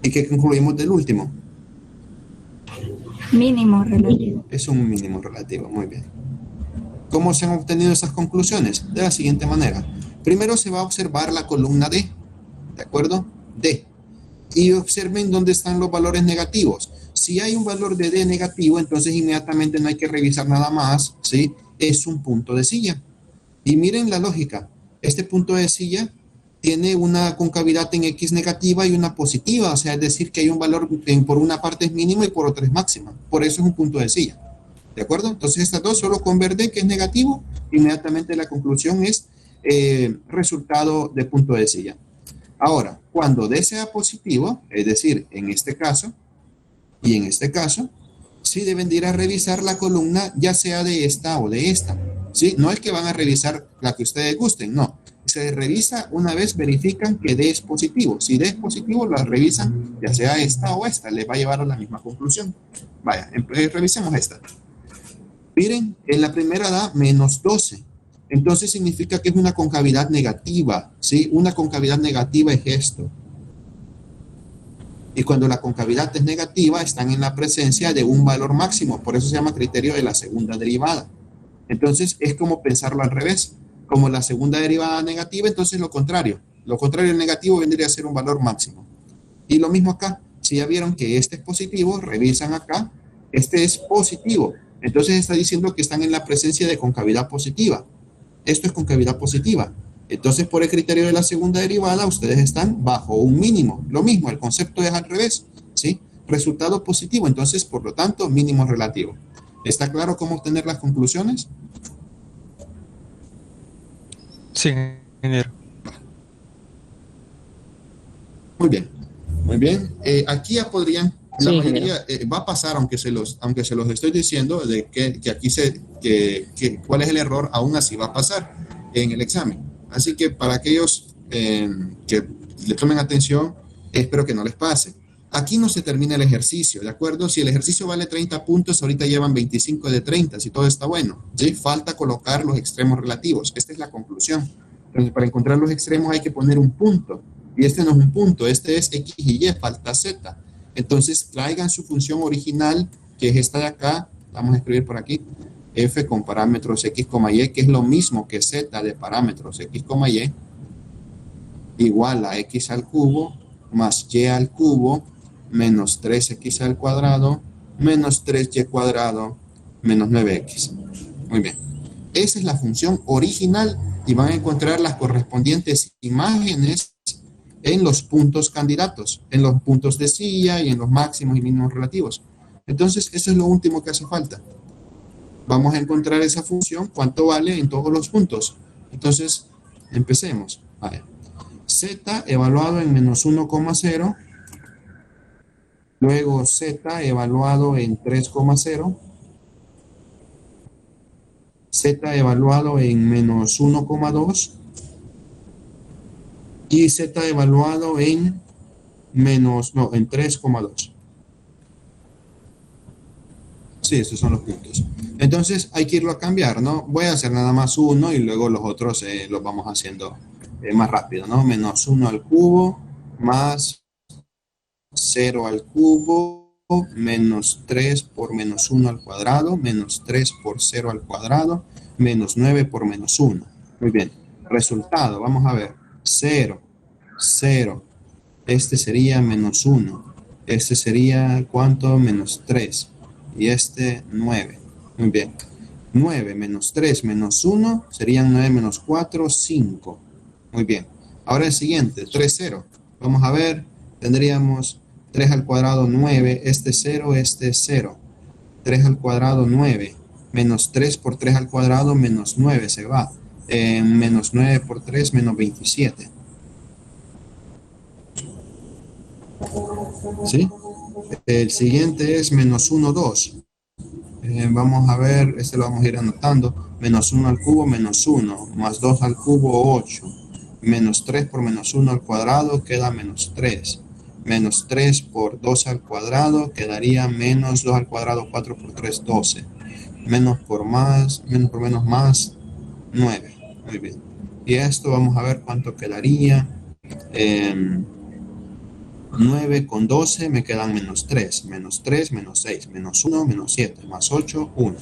¿Y qué concluimos del último? Mínimo relativo. Es un mínimo relativo, muy bien. ¿Cómo se han obtenido esas conclusiones? De la siguiente manera. Primero se va a observar la columna D, ¿de acuerdo? D. Y observen dónde están los valores negativos. Si hay un valor de D negativo, entonces inmediatamente no hay que revisar nada más, ¿sí? Es un punto de silla. Y miren la lógica. Este punto de silla tiene una concavidad en X negativa y una positiva, o sea, es decir, que hay un valor por una parte es mínimo y por otra es máxima. Por eso es un punto de silla. ¿De acuerdo? Entonces estas dos, solo con ver D que es negativo, inmediatamente la conclusión es resultado de punto de silla. Ahora, cuando D sea positivo, es decir, en este caso y en este caso, sí deben de ir a revisar la columna, ya sea de esta o de esta. ¿Sí? No es que van a revisar la que ustedes gusten, no. Se revisa una vez verifican que D es positivo. Si D es positivo, la revisan, ya sea esta o esta, les va a llevar a la misma conclusión. Vaya, revisemos esta. Miren, en la primera da menos 12. Entonces significa que es una concavidad negativa, ¿sí? Una concavidad negativa es esto. Y cuando la concavidad es negativa, están en la presencia de un valor máximo. Por eso se llama criterio de la segunda derivada. Entonces, es como pensarlo al revés. Como la segunda derivada negativa, entonces lo contrario. Lo contrario del negativo vendría a ser un valor máximo. Y lo mismo acá. Si ya vieron que este es positivo, revisan acá. Este es positivo. Entonces está diciendo que están en la presencia de concavidad positiva. Esto es concavidad positiva. Entonces, por el criterio de la segunda derivada, ustedes están bajo un mínimo. Lo mismo, el concepto es al revés, ¿sí? Resultado positivo, entonces, por lo tanto, mínimo relativo. ¿Está claro cómo obtener las conclusiones? Sí, ingeniero. Muy bien, muy bien. Aquí ya podrían La Sí, mayoría va a pasar, aunque se los estoy diciendo, de que aquí cuál es el error, aún así va a pasar en el examen. Así que para aquellos que le tomen atención, espero que no les pase. Aquí no se termina el ejercicio, ¿de acuerdo? Si el ejercicio vale 30 puntos, ahorita llevan 25 de 30, si todo está bueno. ¿Sí? Falta colocar los extremos relativos. Esta es la conclusión. Entonces, para encontrar los extremos hay que poner un punto. Y este no es un punto, este es X y Y, falta Z. Entonces, traigan su función original, que es esta de acá. Vamos a escribir por aquí. F con parámetros X, Y, que es lo mismo que Z de parámetros X, Y, igual a X al cubo más Y al cubo menos 3X al cuadrado menos 3Y cuadrado menos 9X. Muy bien. Esa es la función original y van a encontrar las correspondientes imágenes en los puntos candidatos, en los puntos de silla y en los máximos y mínimos relativos. Entonces, eso es lo último que hace falta. Vamos a encontrar esa función, cuánto vale en todos los puntos. Entonces, empecemos. A ver. Z evaluado en menos 1,0, luego Z evaluado en 3,0, Z evaluado en menos 1,2 y Z evaluado en en 3,2. Sí, estos son los puntos. Entonces hay que irlo a cambiar, ¿no? Voy a hacer nada más uno y luego los otros los vamos haciendo más rápido, ¿no? Menos 1 al cubo más 0 al cubo menos 3 por menos 1 al cuadrado menos 3 por 0 al cuadrado menos 9 por menos 1. Muy bien. Resultado, vamos a ver. 0, 0. Este sería menos 1. Este sería, ¿cuánto? Menos 3. Y este, 9. Muy bien. 9 menos 3 menos 1 serían 9 menos 4, 5. Muy bien. Ahora el siguiente, 3, 0. Vamos a ver, tendríamos 3 al cuadrado, 9. Este 0, este 0. 3 al cuadrado, 9. Menos 3 por 3 al cuadrado, menos 9 se va. Menos 9 por 3, menos 27. ¿Sí? El siguiente es menos 1, 2. Vamos a ver, este lo vamos a ir anotando. Menos 1 al cubo, menos 1. Más 2 al cubo, 8. Menos 3 por menos 1 al cuadrado queda menos 3. Menos 3 por 2 al cuadrado quedaría menos 2 al cuadrado, 4 por 3, 12. Menos por menos más, 9. Muy bien. Y esto vamos a ver cuánto quedaría. 9 con 12 me quedan menos 3, menos 3, menos 6, menos 1, menos 7, más 8, 1.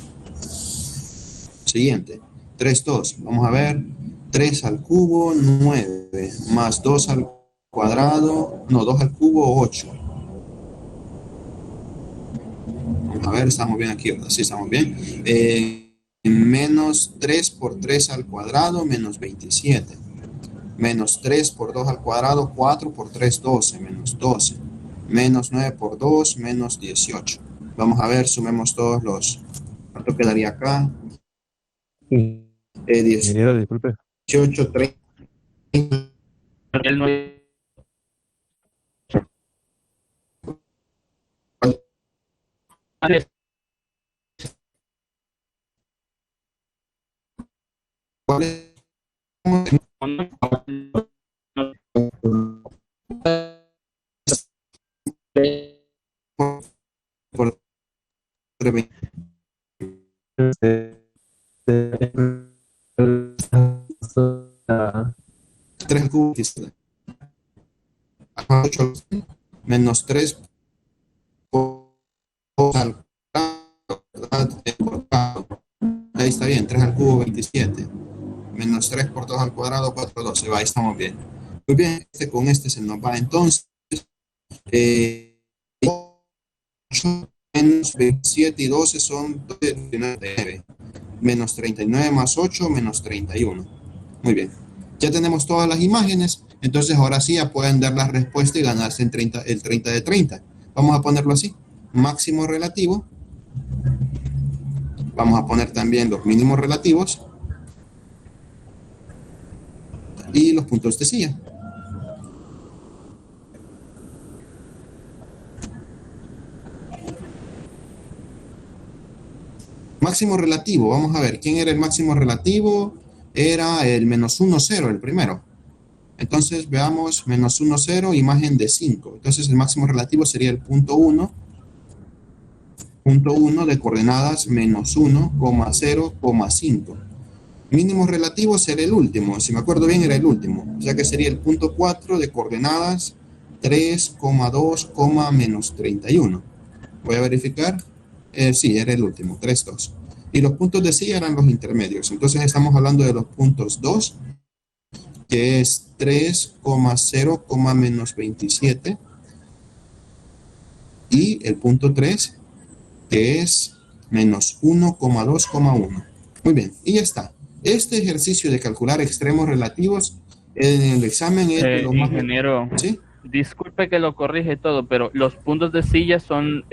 Siguiente, 3, 2, vamos a ver, 3 al cubo, 9, más 2 al cuadrado, no, 2 al cubo, 8. Vamos a ver, estamos bien aquí, ¿verdad? Sí, estamos bien. Menos 3 por 3 al cuadrado, menos 27. Menos 3 por 2 al cuadrado, 4 por 3, 12, menos 12. Menos 9 por 2, menos 18. Vamos a ver, sumemos todos los... ¿Cuánto quedaría acá? 18, Disculpe. 30. El 9. ¿Cuál es? Por 3 al cubo, 8 menos 3 por 2 al cuadrado. Ahí está bien, 3 al cubo, 27. Menos 3 por 2 al cuadrado, 4, 12. Va, ahí estamos bien. Muy bien, con este se nos va. Entonces, 8 menos 27 y 12 son 39. Menos 39 más 8, menos 31. Muy bien. Ya tenemos todas las imágenes. Entonces, ahora sí ya pueden dar la respuesta y ganarse el 30 de 30. Vamos a ponerlo así. Máximo relativo. Vamos a poner también los mínimos relativos. Y los puntos de silla. Máximo relativo, vamos a ver, ¿quién era el máximo relativo? Era el menos 1, 0, el primero. Entonces veamos, menos 1, 0, imagen de 5. Entonces el máximo relativo sería el punto 1 de coordenadas menos 1, 0, 5. Mínimo relativo será el último, si me acuerdo bien era el último, o sea que sería el punto 4 de coordenadas 3,2, menos 31. Voy a verificar, sí, era el último, 3, 2. Y los puntos de sí eran los intermedios, entonces estamos hablando de los puntos 2, que es 3,0, menos 27, y el punto 3, que es menos 1,2,1. Muy bien, y ya está. Este ejercicio de calcular extremos relativos en el examen es de los más... Ingeniero, ¿Sí? disculpe que lo corrige todo, pero los puntos de silla son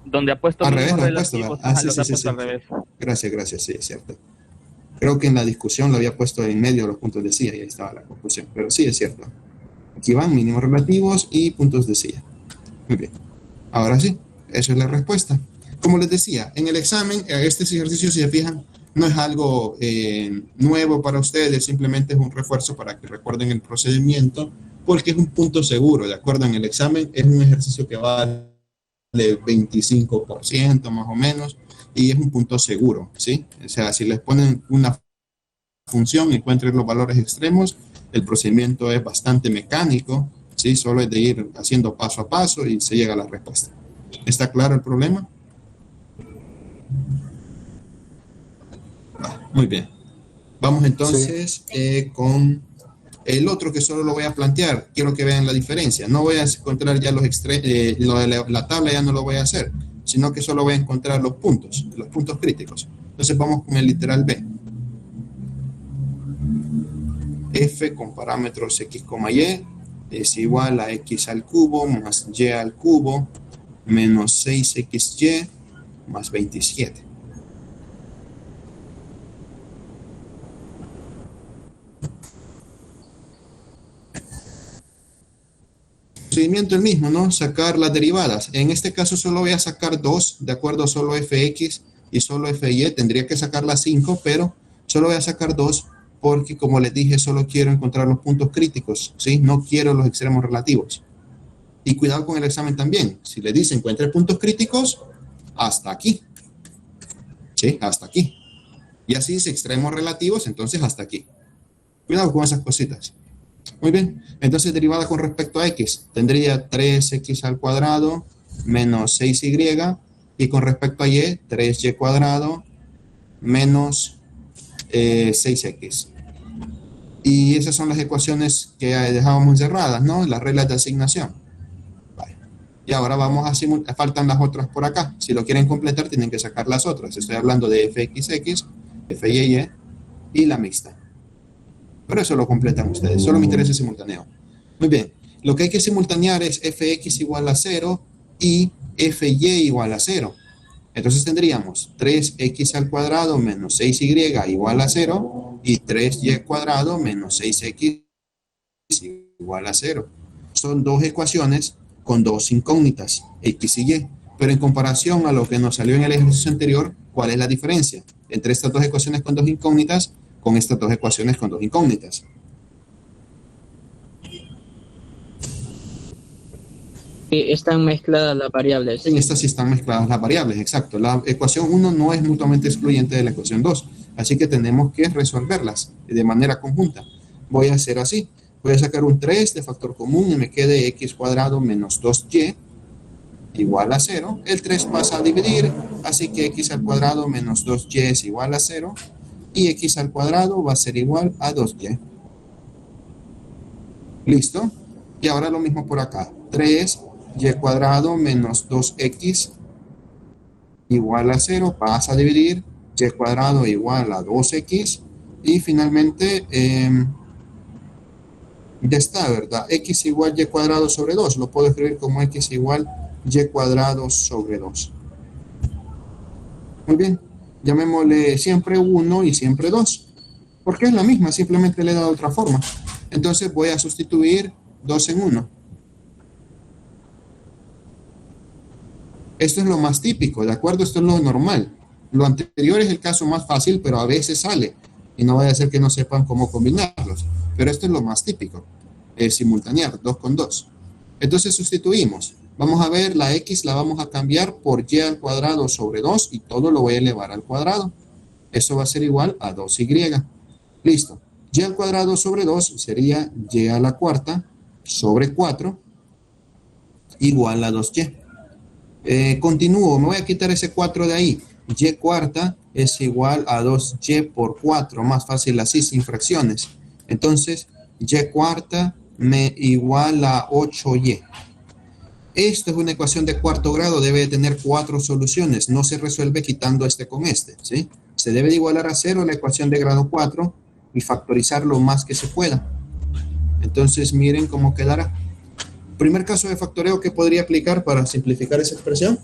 donde ha puesto Al revés, mínimos lo han puesto, relativos. ¿verdad? Ajá, Sí, los sí, ha sí, puesto sí. al revés. Gracias, sí, es cierto. Creo que en la discusión lo había puesto en medio de los puntos de silla y ahí estaba la confusión, pero sí es cierto. Aquí van mínimos relativos y puntos de silla. Muy bien. Ahora sí, esa es la respuesta. Como les decía, en el examen, este ejercicio, si se fijan, no es algo nuevo para ustedes, simplemente es un refuerzo para que recuerden el procedimiento, porque es un punto seguro, ¿de acuerdo? En el examen es un ejercicio que vale 25% más o menos, y es un punto seguro, ¿sí? O sea, si les ponen una función, encuentren los valores extremos, el procedimiento es bastante mecánico, ¿sí? Solo es de ir haciendo paso a paso y se llega a la respuesta. ¿Está claro el problema? Muy bien. Vamos entonces con el otro que solo lo voy a plantear. Quiero que vean la diferencia. No voy a encontrar ya los lo de la tabla ya no lo voy a hacer, sino que solo voy a encontrar los puntos críticos. Entonces vamos con el literal B. F con parámetros x, y es igual a x al cubo más y al cubo menos 6xy más 27. Procedimiento el mismo, ¿no? Sacar las derivadas. En este caso solo voy a sacar 2, de acuerdo, solo fx y solo fy. Tendría que sacar las 5, pero solo voy a sacar 2 porque, como les dije, solo quiero encontrar los puntos críticos, ¿sí? No quiero los extremos relativos. Y cuidado con el examen también. Si le dice encuentre puntos críticos, hasta aquí. ¿Sí? Hasta aquí. Y así dice extremos relativos, entonces hasta aquí. Cuidado con esas cositas. Muy bien, entonces derivada con respecto a x, tendría 3x al cuadrado menos 6y, y con respecto a y, 3y cuadrado menos 6x. Y esas son las ecuaciones que dejábamos encerradas, ¿no? Las reglas de asignación. Vale. Y ahora vamos a faltan las otras por acá. Si lo quieren completar, tienen que sacar las otras. Estoy hablando de fxx, fy y la mixta. Pero eso lo completan ustedes, solo me interesa el simultáneo. Muy bien, lo que hay que simultanear es fx igual a 0 y fy igual a 0. Entonces tendríamos 3x al cuadrado menos 6y igual a 0 y 3y cuadrado menos 6x igual a 0. Son dos ecuaciones con dos incógnitas, x y y. Pero en comparación a lo que nos salió en el ejercicio anterior, ¿cuál es la diferencia entre estas dos ecuaciones con dos incógnitas con estas dos ecuaciones con dos incógnitas? Están mezcladas las variables. En estas sí están mezcladas las variables, exacto. La ecuación 1 no es mutuamente excluyente de la ecuación 2, así que tenemos que resolverlas de manera conjunta. Voy a hacer así. Voy a sacar un 3 de factor común y me quede x cuadrado menos 2y igual a 0. El 3 pasa a dividir, así que x al cuadrado menos 2y es igual a 0. Y x al cuadrado va a ser igual a 2y. ¿Listo? Y ahora lo mismo por acá. 3y cuadrado menos 2x igual a 0. Pasa a dividir. Y cuadrado igual a 2x. Y finalmente, ya está, ¿verdad? X igual y cuadrado sobre 2. Lo puedo escribir como x igual y cuadrado sobre 2. Muy bien. Llamémosle siempre 1 y siempre 2, porque es la misma, simplemente le he dado otra forma. Entonces voy a sustituir 2 en 1. Esto es lo más típico, ¿de acuerdo? Esto es lo normal. Lo anterior es el caso más fácil, pero a veces sale. Y no vaya a ser que no sepan cómo combinarlos. Pero esto es lo más típico. Es simultanear, 2 con 2. Entonces sustituimos. Vamos a ver, la x la vamos a cambiar por y al cuadrado sobre 2 y todo lo voy a elevar al cuadrado. Eso va a ser igual a 2y. Listo. Y al cuadrado sobre 2 sería y a la cuarta sobre 4 igual a 2y. Continúo, me voy a quitar ese 4 de ahí. Y cuarta es igual a 2y por 4, más fácil así, sin fracciones. Entonces, y cuarta me igual a 8y. Esto es una ecuación de cuarto grado, debe de tener 4 soluciones, no se resuelve quitando este con este, ¿sí? Se debe de igualar a 0 la ecuación de grado 4 y factorizar lo más que se pueda. Entonces, miren cómo quedará. Primer caso de factoreo que podría aplicar para simplificar esa expresión.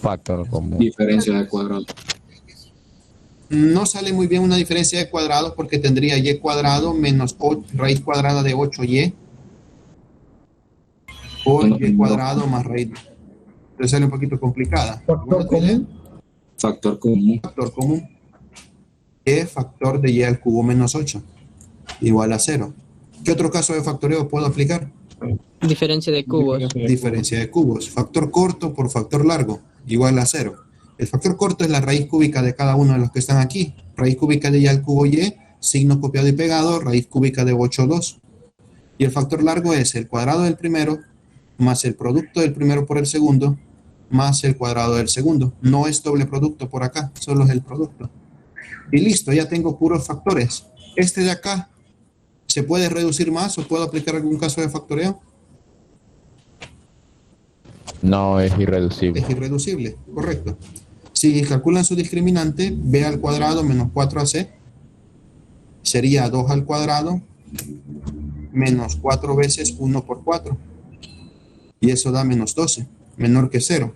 Factor común. Diferencia de cuadrado. No sale muy bien una diferencia de cuadrados porque tendría y cuadrado menos raíz cuadrada de 8y por y cuadrado más raíz. Entonces sale un poquito complicada. Factor común. Factor común. Factor común. Es factor de y al cubo menos 8 igual a 0. ¿Qué otro caso de factoreo puedo aplicar? Diferencia de cubos. Diferencia de cubos. Factor corto por factor largo igual a 0. El factor corto es la raíz cúbica de cada uno de los que están aquí. Raíz cúbica de y al cubo y, signo copiado y pegado, raíz cúbica de 8, 2. Y el factor largo es el cuadrado del primero más el producto del primero por el segundo más el cuadrado del segundo. No es doble producto por acá, solo es el producto. Y listo, ya tengo puros factores. Este de acá, ¿se puede reducir más o puedo aplicar algún caso de factoreo? No, es irreducible. Es irreducible, correcto. Si calculan su discriminante, b al cuadrado menos 4ac sería 2 al cuadrado menos 4 veces 1 por 4. Y eso da menos 12, menor que 0.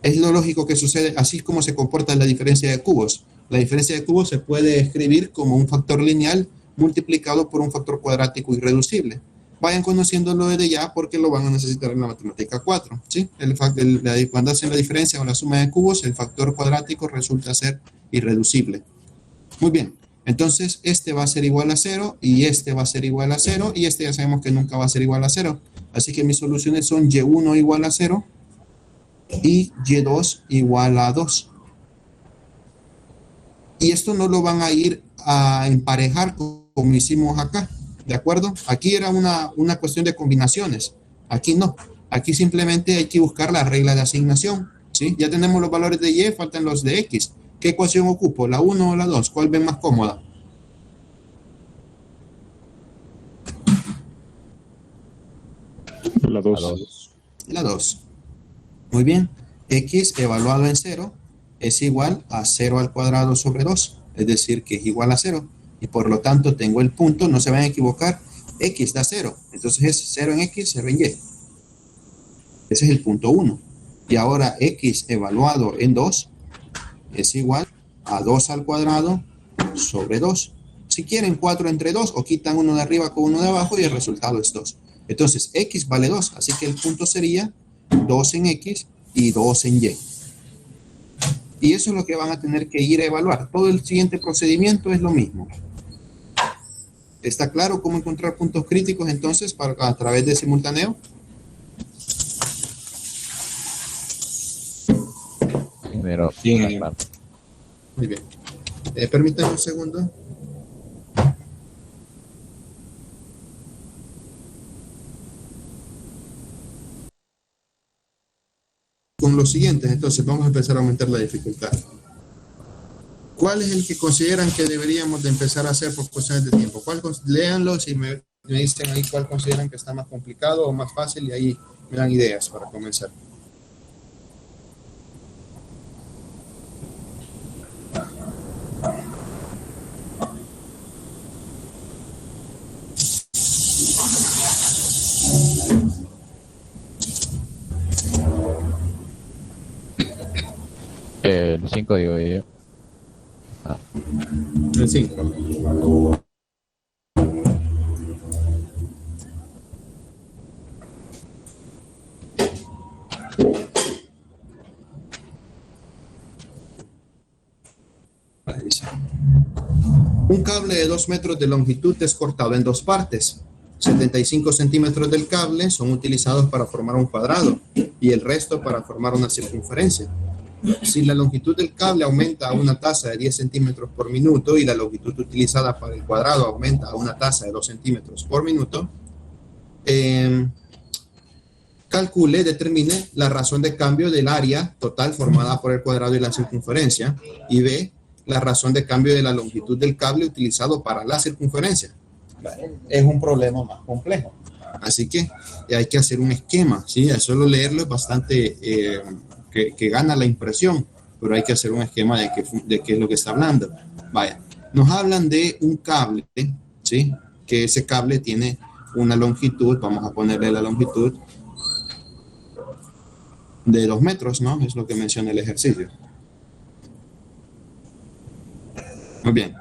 Es lo lógico que sucede, así es como se comporta la diferencia de cubos. La diferencia de cubos se puede escribir como un factor lineal multiplicado por un factor cuadrático irreducible. Vayan conociéndolo desde ya porque lo van a necesitar en la matemática 4. ¿Sí? Cuando hacen la diferencia o la suma de cubos, el factor cuadrático resulta ser irreducible. Muy bien. Entonces, este va a ser igual a 0 y este va a ser igual a 0 y este ya sabemos que nunca va a ser igual a 0. Así que mis soluciones son y1 igual a 0 y y2 igual a 2. Y esto no lo van a ir a emparejar como hicimos acá. ¿De acuerdo? Aquí era una cuestión de combinaciones. Aquí no. Aquí simplemente hay que buscar la regla de asignación. ¿Sí? Ya tenemos los valores de y, faltan los de x. ¿Qué ecuación ocupo? ¿La 1 o la 2? ¿Cuál ven más cómoda? La 2. La 2. Muy bien. X evaluado en 0 es igual a 0 al cuadrado sobre 2. Es decir, que es igual a 0. Y por lo tanto tengo el punto, no se van a equivocar, x da 0. Entonces es 0 en x, 0 en y. Ese es el punto 1. Y ahora x evaluado en 2 es igual a 2 al cuadrado sobre 2. Si quieren 4 entre 2 o quitan uno de arriba con uno de abajo y el resultado es 2. Entonces x vale 2, así que el punto sería 2 en x y 2 en y. Y eso es lo que van a tener que ir a evaluar. Todo el siguiente procedimiento es lo mismo. ¿Está claro cómo encontrar puntos críticos entonces a través de simultáneo? Pero, Sí. Muy bien. Permítanme un segundo. Con los siguientes, entonces vamos a empezar a aumentar la dificultad. ¿Cuál es el que consideran que deberíamos de empezar a hacer por cuestiones de tiempo? Léanlos y me dicen ahí cuál consideran que está más complicado o más fácil y ahí me dan ideas para comenzar. el 5 digo yo. El 5. cable de 2 metros de longitud es cortado en dos partes. 75 centímetros del cable son utilizados para formar un cuadrado y el resto para formar una circunferencia. Si la longitud del cable aumenta a una tasa de 10 centímetros por minuto y la longitud utilizada para el cuadrado aumenta a una tasa de 2 centímetros por minuto, determine la razón de cambio del área total formada por el cuadrado y la circunferencia, y B, la razón de cambio de la longitud del cable utilizado para la circunferencia. Es un problema más complejo. Así que hay que hacer un esquema, ¿sí? Solo leerlo es bastante, que gana la impresión, pero hay que hacer un esquema de qué es lo que está hablando. Vaya, nos hablan de un cable, ¿sí? Que ese cable tiene una longitud, vamos a ponerle la longitud de 2 metros, ¿no? Es lo que menciona el ejercicio. Muy bien.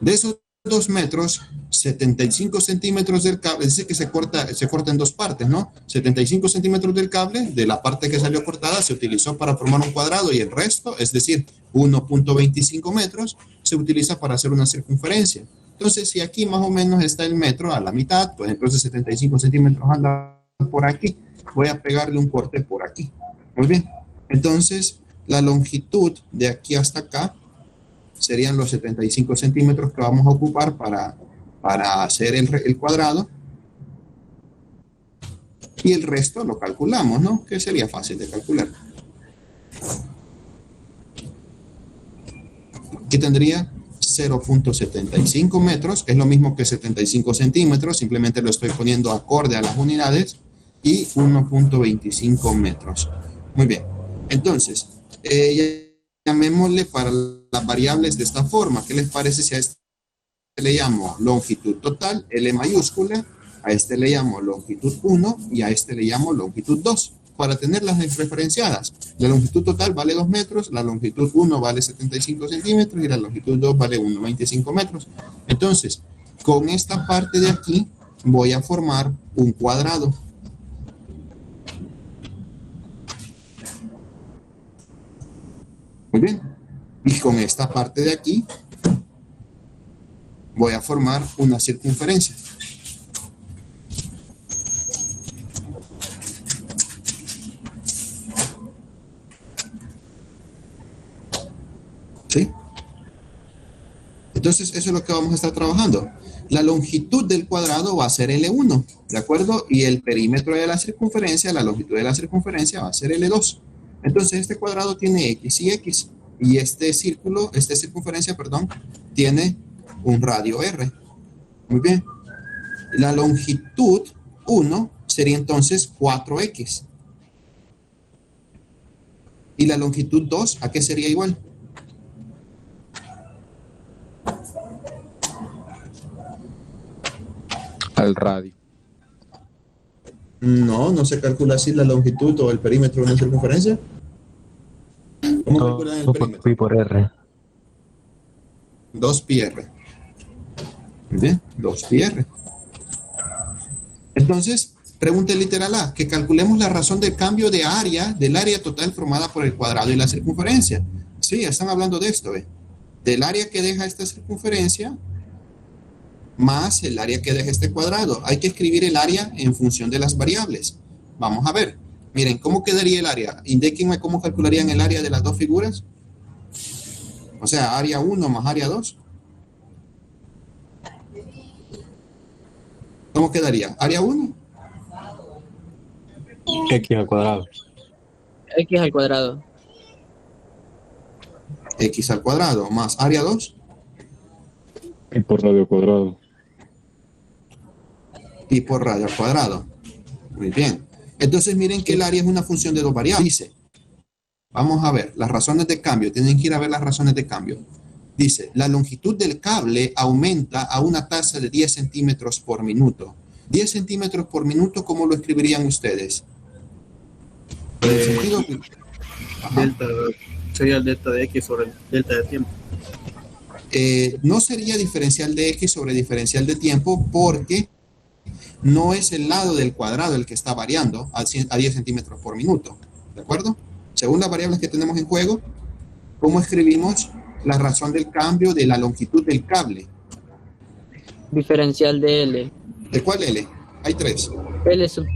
De esos 2 metros, 75 centímetros del cable, dice que se corta en dos partes, ¿no? 75 centímetros del cable, de la parte que salió cortada, se utilizó para formar un cuadrado y el resto, es decir, 1.25 metros, se utiliza para hacer una circunferencia. Entonces, si aquí más o menos está el metro a la mitad, pues entonces 75 centímetros anda por aquí. Voy a pegarle un corte por aquí. Muy bien. Entonces, la longitud de aquí hasta acá serían los 75 centímetros que vamos a ocupar para hacer el cuadrado. Y el resto lo calculamos, ¿no? Que sería fácil de calcular. Aquí tendría 0.75 metros, es lo mismo que 75 centímetros, simplemente lo estoy poniendo acorde a las unidades, y 1.25 metros. Muy bien. Entonces, llamémosle para las variables de esta forma. ¿Qué les parece si a este le llamo longitud total, L mayúscula, a este le llamo longitud 1 y a este le llamo longitud 2? Para tenerlas referenciadas. La longitud total vale 2 metros, la longitud 1 vale 75 centímetros y la longitud 2 vale 1.25 metros. Entonces, con esta parte de aquí voy a formar un cuadrado. Muy bien. Y con esta parte de aquí voy a formar una circunferencia. ¿Sí? Entonces, eso es lo que vamos a estar trabajando. La longitud del cuadrado va a ser L1, ¿de acuerdo? Y el perímetro de la circunferencia, la longitud de la circunferencia va a ser L2. Entonces, este cuadrado tiene X y X. Y este círculo, esta circunferencia, perdón, tiene un radio R. Muy bien. La longitud 1 sería entonces 4X. Y la longitud 2, ¿a qué sería igual? Al radio. No, no se calcula así la longitud o el perímetro de una circunferencia. ¿Cómo calculan el perímetro? Pi por R. 2πr. Bien, 2πr. Entonces, pregunta literal A, que calculemos la razón del cambio de área, del área total formada por el cuadrado y la circunferencia. Sí, están hablando de esto, ¿eh? Del área que deja esta circunferencia más el área que deja este cuadrado. Hay que escribir el área en función de las variables. Vamos a ver. Miren, ¿cómo quedaría el área? Indíquenme cómo calcularían el área de las dos figuras. O sea, área 1 más área 2. ¿Cómo quedaría? Área 1. X al cuadrado. X al cuadrado. X al cuadrado más área 2. Y por radio cuadrado. Y por radio al cuadrado. Muy bien. Entonces miren que el área es una función de dos variables. Dice, vamos a ver, las razones de cambio. Tienen que ir a ver las razones de cambio. Dice, la longitud del cable aumenta a una tasa de 10 centímetros por minuto. 10 centímetros por minuto, ¿cómo lo escribirían ustedes? En el sentido... Delta, sería el delta de X sobre el delta de tiempo. No sería diferencial de X sobre diferencial de tiempo porque no es el lado del cuadrado el que está variando a 10 centímetros por minuto. ¿De acuerdo? Según las variables que tenemos en juego, ¿cómo escribimos la razón del cambio de la longitud del cable? Diferencial de L. ¿De cuál L? Hay 3. L sub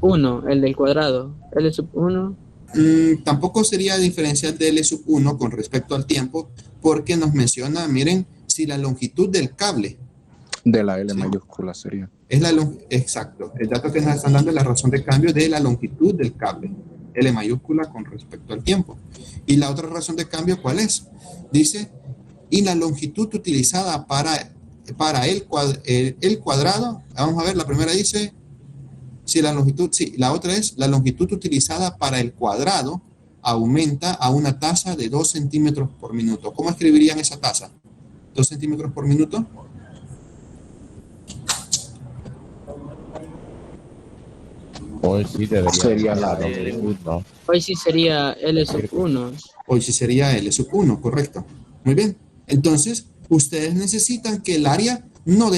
1, el del cuadrado. L sub 1. Tampoco sería diferencial de L sub 1 con respecto al tiempo, porque nos menciona, miren, si la longitud del cable. De la L Sí. mayúscula sería. Es exacto. El dato que nos están dando es la razón de cambio de la longitud del cable. L mayúscula con respecto al tiempo. Y la otra razón de cambio, ¿cuál es? Dice, y la longitud utilizada para el cuadrado. Vamos a ver, la primera dice, si la longitud, sí, la otra es, la longitud utilizada para el cuadrado aumenta a una tasa de 2 centímetros por minuto. ¿Cómo escribirían esa tasa? 2 centímetros por minuto. Hoy sí debería Sería ser la longitud, ¿no? Hoy sí sería L sub 1. Hoy sí sería L sub 1, correcto. Muy bien. Entonces, ustedes necesitan que el área no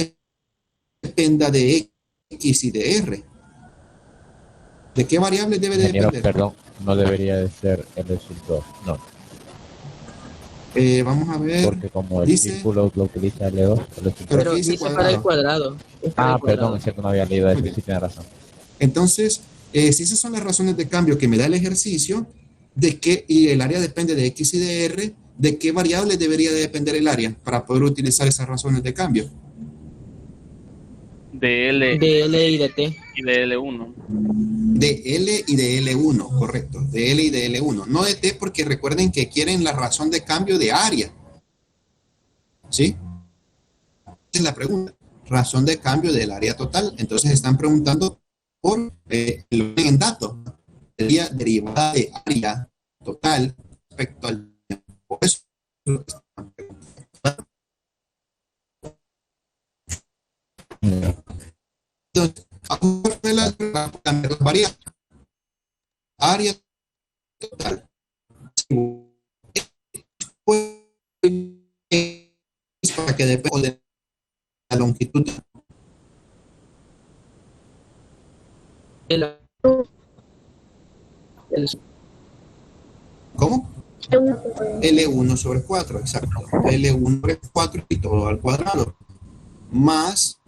dependa de X y de R. ¿De qué variable debe de Ingeniero, depender? perdón, no debería de ser L sub 2, no, Vamos a ver. porque como el dice- círculo lo utiliza L2, L sub 2. Pero Pero aquí dice dice para el cuadrado. Es para el cuadrado. Perdón, es cierto, no había leído eso, Muy bien. sí tiene razón. Entonces, si esas son las razones de cambio que me da el ejercicio, y el área depende de X y de R, ¿de qué variable debería de depender el área para poder utilizar esas razones de cambio? De L De L y de T. y de L1. De L y de L1, correcto. De L y de L1. No de T, porque recuerden que quieren la razón de cambio de área. ¿Sí? Esa es la pregunta. Razón de cambio del área total. Entonces están preguntando por el en datos. Sería derivada de área total respecto al tiempo. Por eso es lo que están preguntando. Entonces, vamos a cambiar las variables. Área total. Para que dependa de la longitud. L sub ¿Cómo? L1 sobre 4, exacto. L1 sobre 4 y todo al cuadrado. Más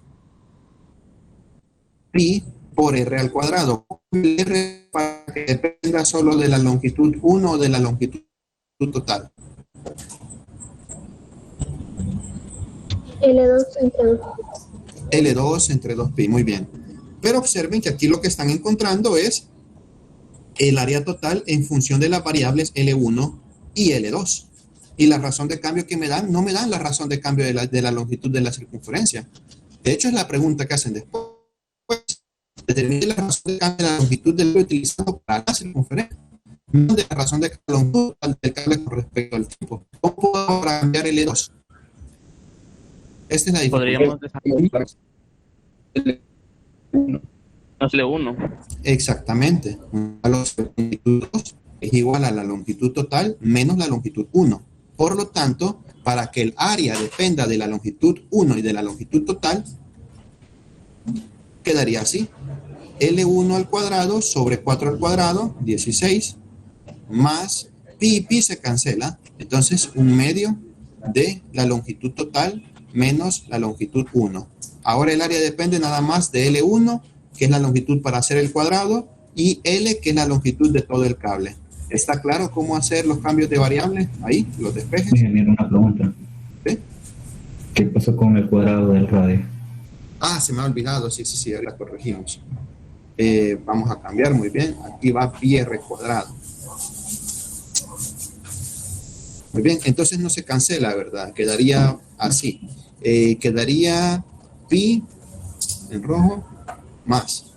pi por r al cuadrado. R para que dependa solo de la longitud 1 o de la longitud total. L2 entre 2. L2 entre 2pi, muy bien. Pero observen que aquí lo que están encontrando es el área total en función de las variables L1 y L2. Y la razón de cambio que me dan, no me dan la razón de cambio de la longitud de la circunferencia. De hecho, es la pregunta que hacen después. Determine la razón de cambio de la longitud del cable utilizado para la circunferencia. No de la razón de la longitud del cable con respecto al tiempo. ¿Cómo puedo cambiar L2? Esta es la Podríamos diferencia. L1. Exactamente. La longitud 2 es igual a la longitud total menos la longitud 1. Por lo tanto, para que el área dependa de la longitud 1 y de la longitud total, quedaría así. L1 al cuadrado sobre 4 al cuadrado, 16, más pi se cancela. Entonces, 1/2 de la longitud total menos la longitud 1. Ahora el área depende nada más de L1, que es la longitud para hacer el cuadrado, y L, que es la longitud de todo el cable. ¿Está claro cómo hacer los cambios de variables? Ahí, los despejes. Ingeniero, una pregunta. ¿Sí? ¿Qué pasó con el cuadrado del radio? Se me ha olvidado, sí, ahora corregimos. Vamos a cambiar, muy bien. Aquí va pi r cuadrado. Muy bien, entonces no se cancela, ¿verdad? Quedaría así. Quedaría pi en rojo más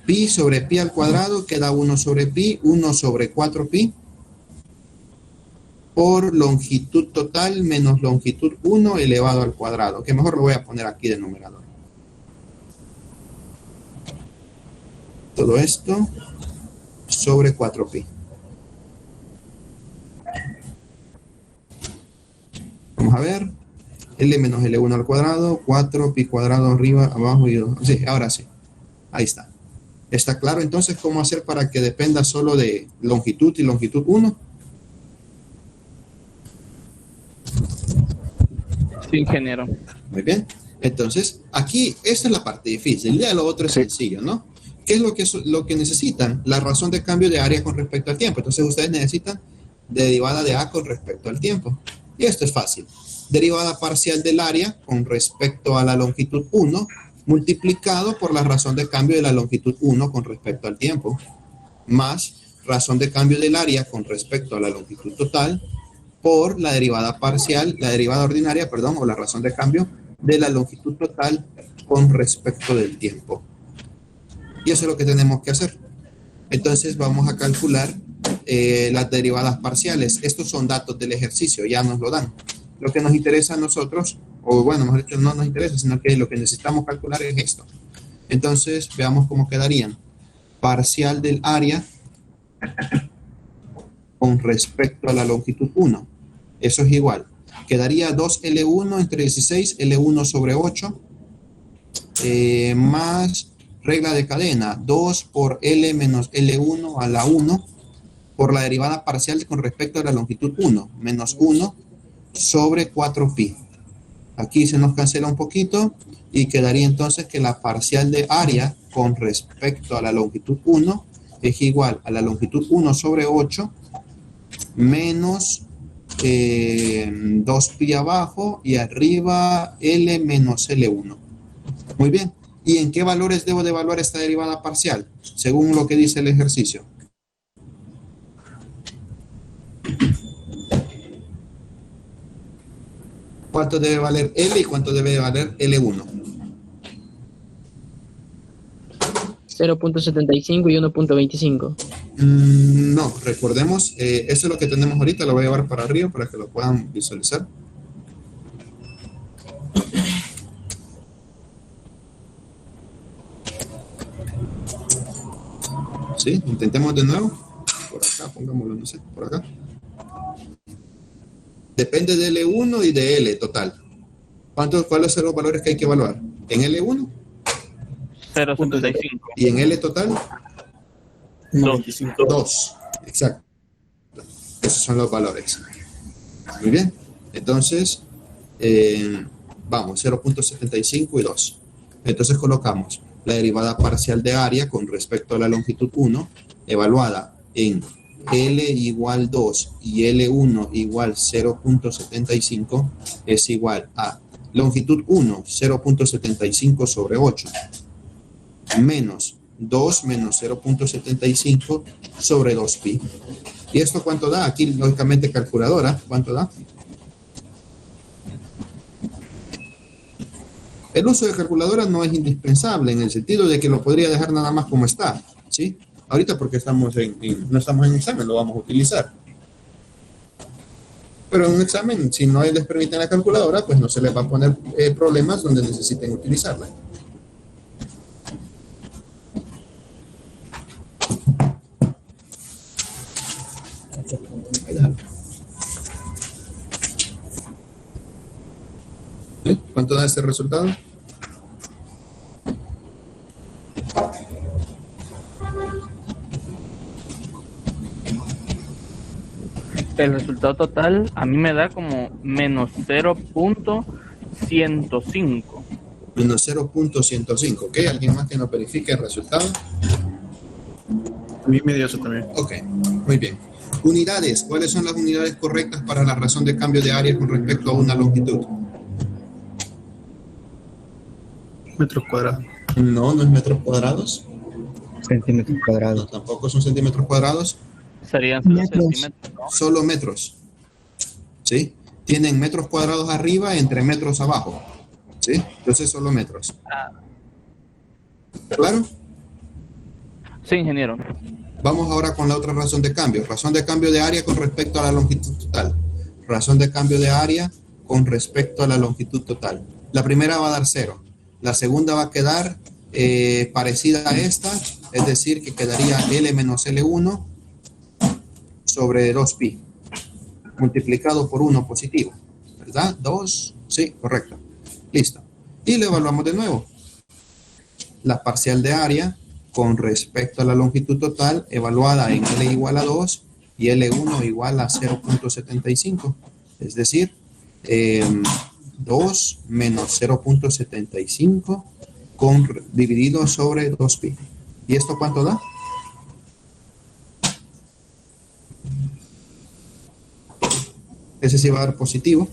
pi sobre pi al cuadrado, queda 1 sobre pi, 1 sobre 4 pi por longitud total menos longitud 1 elevado al cuadrado, que mejor lo voy a poner aquí de numerador. Todo esto sobre 4 pi. Vamos a ver. L menos L1 al cuadrado, 4 pi cuadrado arriba, abajo y 2. Sí, ahora sí. Ahí está. ¿Está claro entonces cómo hacer para que dependa solo de longitud y longitud 1? Sí, ingeniero. Muy bien. Entonces, aquí, esta es la parte difícil. Ya lo otro es sencillo, ¿no? ¿Qué es lo que necesitan? La razón de cambio de área con respecto al tiempo. Entonces, ustedes necesitan derivada de A con respecto al tiempo. Y esto es fácil. Derivada parcial del área con respecto a la longitud 1 multiplicado por la razón de cambio de la longitud 1 con respecto al tiempo, más razón de cambio del área con respecto a la longitud total por la derivada parcial, la derivada ordinaria, perdón, o la razón de cambio de la longitud total con respecto del tiempo. Y eso es lo que tenemos que hacer. Entonces vamos a calcular las derivadas parciales. Estos son datos del ejercicio, ya nos lo dan. Lo que nos interesa a nosotros, o bueno, mejor dicho, no nos interesa, sino que lo que necesitamos calcular es esto. Entonces, veamos cómo quedarían. Parcial del área con respecto a la longitud 1. Eso es igual. Quedaría 2L1 entre 16, L1 sobre 8, más regla de cadena, 2 por L menos L1 a la 1, por la derivada parcial con respecto a la longitud 1, menos 1 sobre 4pi. Aquí se nos cancela un poquito y quedaría entonces que la parcial de área con respecto a la longitud 1 es igual a la longitud 1 sobre 8 menos 2pi abajo y arriba L menos L1. Muy bien. ¿Y en qué valores debo de evaluar esta derivada parcial? Según lo que dice el ejercicio. ¿Cuánto debe valer L y cuánto debe valer L1? 0.75 y 1.25. No, recordemos, eso es lo que tenemos ahorita, lo voy a llevar para arriba para que lo puedan visualizar. Sí, intentemos de nuevo. Por acá, pongámoslo, no sé, por acá. Depende de L1 y de L total. ¿Cuáles son los valores que hay que evaluar? ¿En L1? 0.75. ¿Y en L total? 2. Exacto. Esos son los valores. Muy bien. Entonces, vamos, 0.75 y 2. Entonces colocamos la derivada parcial de área con respecto a la longitud 1, evaluada en L igual 2 y L1 igual 0.75, es igual a longitud 1, 0.75 sobre 8, menos 2 menos 0.75 sobre 2pi. ¿Y esto cuánto da? Aquí, lógicamente, calculadora. ¿Cuánto da? El uso de calculadora no es indispensable en el sentido de que lo podría dejar nada más como está, ¿sí? Ahorita porque no estamos en examen, lo vamos a utilizar. Pero en un examen, si no les permiten la calculadora, pues no se les va a poner problemas donde necesiten utilizarla. ¿Cuánto da este resultado? El resultado total a mí me da como menos 0.105. Menos 0.105, ¿ok? ¿Alguien más que nos verifique el resultado? A mí me dio eso también. Ok, muy bien. Unidades, ¿cuáles son las unidades correctas para la razón de cambio de área con respecto a una longitud? Metros cuadrados. No, no es metros cuadrados. Centímetros cuadrados. No, tampoco son centímetros cuadrados. Serían solo Metros. centímetros, ¿no? Solo metros. ¿Sí? Tienen metros cuadrados arriba entre metros abajo. ¿Sí? Entonces solo metros. ¿Claro? Sí, ingeniero. Vamos ahora con la otra razón de cambio. Razón de cambio de área con respecto a la longitud total. Razón de cambio de área con respecto a la longitud total. La primera va a dar 0. La segunda va a quedar parecida a esta, es decir, que quedaría L menos L1 sobre 2pi, multiplicado por 1 positivo, ¿verdad? 2, sí, correcto. Listo. Y lo evaluamos de nuevo. La parcial de área con respecto a la longitud total, evaluada en L igual a 2 y L1 igual a 0.75. Es decir, 2 menos 0.75 dividido sobre 2pi. ¿Y esto cuánto da? Ese sí va a dar positivo.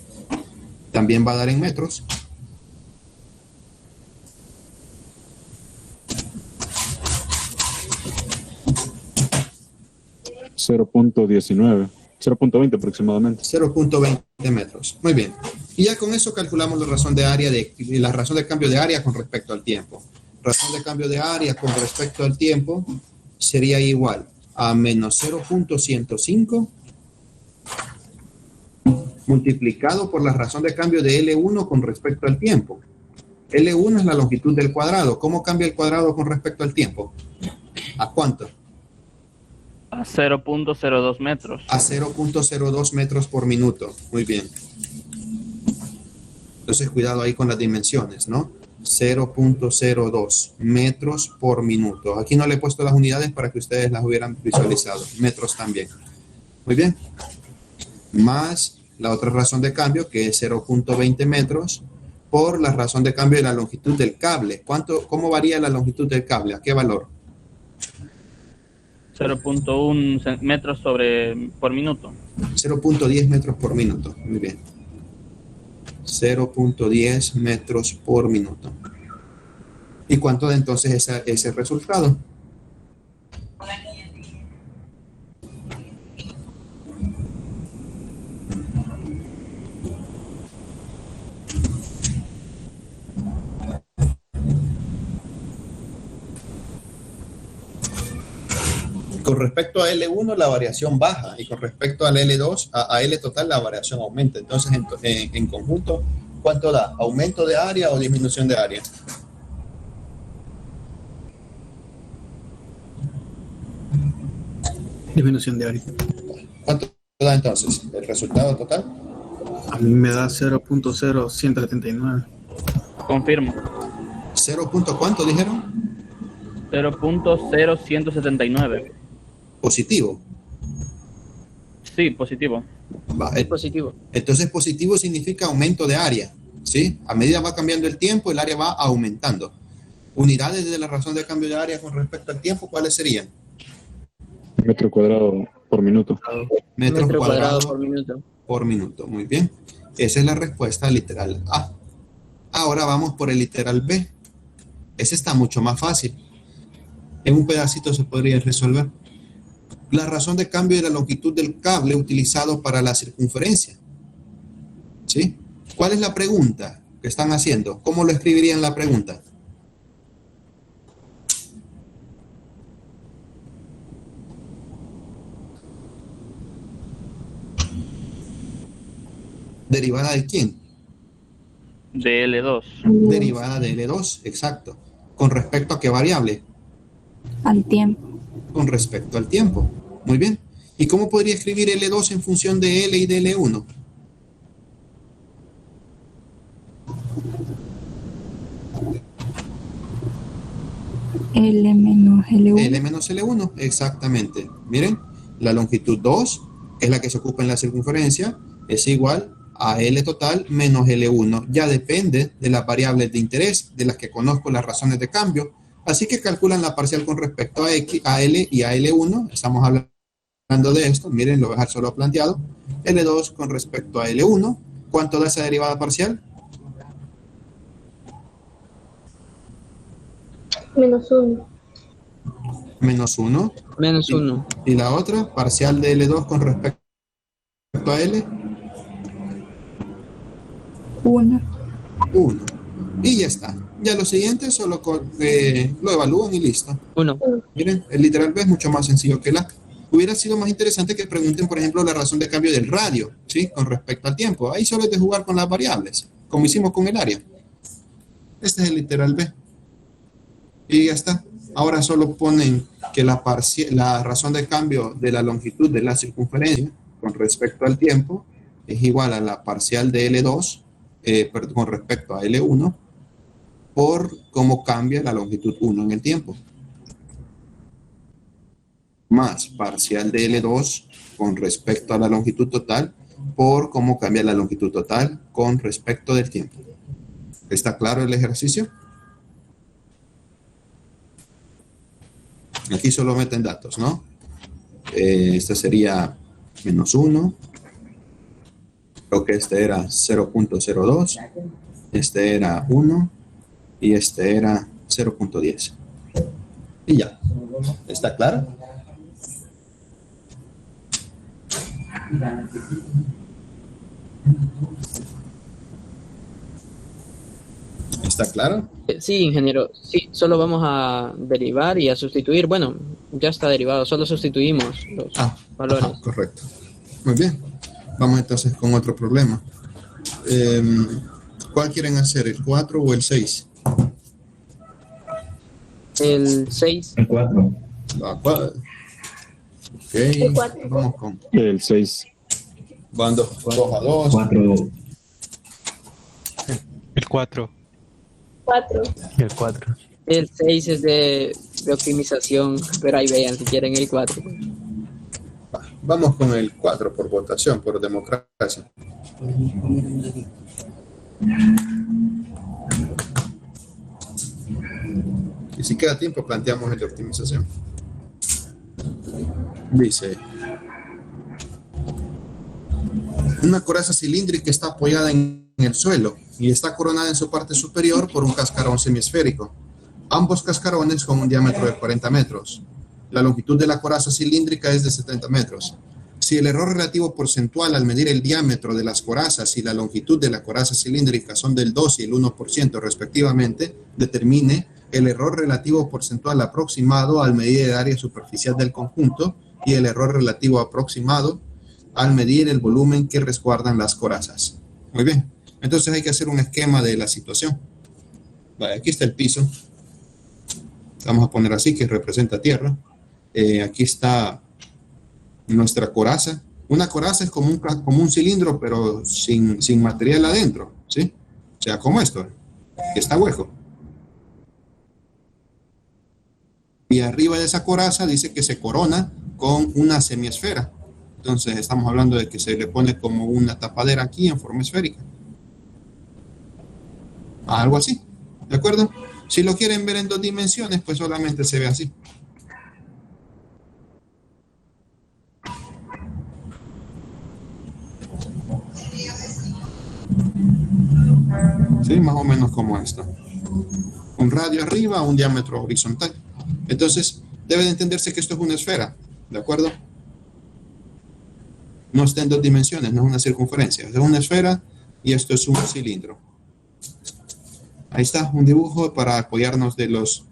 También va a dar en metros. .19 aproximadamente. 0.20 metros. Muy bien. Y ya con eso calculamos la razón de área la razón de cambio de área con respecto al tiempo. Razón de cambio de área con respecto al tiempo sería igual a menos 0.105 multiplicado por la razón de cambio de L1 con respecto al tiempo. L1 es la longitud del cuadrado. ¿Cómo cambia el cuadrado con respecto al tiempo? ¿A cuánto? A 0.02 metros. A 0.02 metros por minuto. Muy bien. Entonces, cuidado ahí con las dimensiones, ¿no? 0.02 metros por minuto. Aquí no le he puesto las unidades para que ustedes las hubieran visualizado. Metros también. Muy bien. Más la otra razón de cambio, que es 0.20 metros, por la razón de cambio de la longitud del cable. ¿Cómo varía la longitud del cable? ¿A qué valor? 0.1 metros por minuto. 0.10 metros por minuto. Muy bien. 0.10 metros por minuto. ¿Y cuánto da entonces ese resultado? Con respecto a L1 la variación baja y con respecto al L2, a L total la variación aumenta. Entonces, en conjunto, ¿cuánto da? ¿Aumento de área o disminución de área? Disminución de área. ¿Cuánto da entonces el resultado total? A mí me da 0.0179. Confirmo. ¿0. ¿Cuánto dijeron? 0.0179. Positivo. Sí, positivo. Es positivo. Entonces positivo significa aumento de área, ¿sí? A medida va cambiando el tiempo, el área va aumentando. Unidades de la razón de cambio de área con respecto al tiempo, ¿cuáles serían? Metro cuadrado por minuto. Metro cuadrado por minuto. Por minuto, muy bien. Esa es la respuesta literal A. Ahora vamos por el literal B. Ese está mucho más fácil. En un pedacito se podría resolver. La razón de cambio de la longitud del cable utilizado para la circunferencia. ¿Sí? ¿Cuál es la pregunta que están haciendo? ¿Cómo lo escribirían la pregunta? ¿Derivada de quién? De L2. Derivada de L2, exacto. ¿Con respecto a qué variable? Al tiempo. Con respecto al tiempo. Muy bien. ¿Y cómo podría escribir L2 en función de L y de L1? L menos L1. L menos L1, exactamente. Miren, la longitud 2 es la que se ocupa en la circunferencia, es igual a L total menos L1. Ya depende de las variables de interés, de las que conozco las razones de cambio. Así que calculan la parcial con respecto a X, a L y a L1. Estamos hablando de esto. Miren, lo voy a dejar solo planteado. L2 con respecto a L1. ¿Cuánto da esa derivada parcial? Menos 1. Menos 1. Menos 1. ¿Y la otra? Parcial de L2 con respecto a L. 1. 1. Y ya está. Ya lo siguiente solo lo evalúan y listo. 1. Miren, el literal B es mucho más sencillo que la. Hubiera sido más interesante que pregunten, por ejemplo, la razón de cambio del radio, ¿sí? Con respecto al tiempo. Ahí solo es de jugar con las variables, como hicimos con el área. Este es el literal B. Y ya está. Ahora solo ponen que la razón de cambio de la longitud de la circunferencia con respecto al tiempo es igual a la parcial de L2 con respecto a L1 por cómo cambia la longitud 1 en el tiempo. Más parcial de L2 con respecto a la longitud total por cómo cambia la longitud total con respecto del tiempo. ¿Está claro el ejercicio? Aquí solo meten datos, ¿no? Este sería -1. Creo que este era 0.02. Este era 1. Y este era 0.10. Y ya. ¿Está claro? ¿Está claro? Sí, ingeniero. Sí, solo vamos a derivar y a sustituir. Bueno, ya está derivado, solo sustituimos los valores. Ajá, correcto. Muy bien. Vamos entonces con otro problema. ¿Cuál quieren hacer, el 4 o el 6? El 6. El 4. Ok, El 4. vamos con El 6. van 2 a 2. 4. El 4. 4. El 4. El 6 es de optimización, pero ahí vean si quieren el 4. Vamos con el 4 por votación, por democracia. Y si queda tiempo, planteamos el de optimización. Dice: una coraza cilíndrica está apoyada en el suelo y está coronada en su parte superior por un cascarón semiesférico. Ambos cascarones con un diámetro de 40 metros. La longitud de la coraza cilíndrica es de 70 metros. Si el error relativo porcentual al medir el diámetro de las corazas y la longitud de la coraza cilíndrica son del 2 y el 1% respectivamente, determine el error relativo porcentual aproximado al medir el área superficial del conjunto y el error relativo aproximado al medir el volumen que resguardan las corazas. Muy bien, entonces hay que hacer un esquema de la situación. Vale, aquí está el piso. Vamos a poner así, que representa tierra. Aquí está nuestra coraza. Una coraza es como un cilindro, pero sin material adentro, ¿sí? O sea, como esto, que está hueco. Y arriba de esa coraza dice que se corona con una semiesfera. Entonces estamos hablando de que se le pone como una tapadera aquí en forma esférica. Algo así, ¿de acuerdo? Si lo quieren ver en 2 dimensiones, pues solamente se ve así. Sí, más o menos como esto. Un radio arriba, un diámetro horizontal. Entonces, debe de entenderse que esto es una esfera, ¿de acuerdo? No está en 2 dimensiones, no es una circunferencia. Es una esfera y esto es un cilindro. Ahí está, un dibujo para apoyarnos de los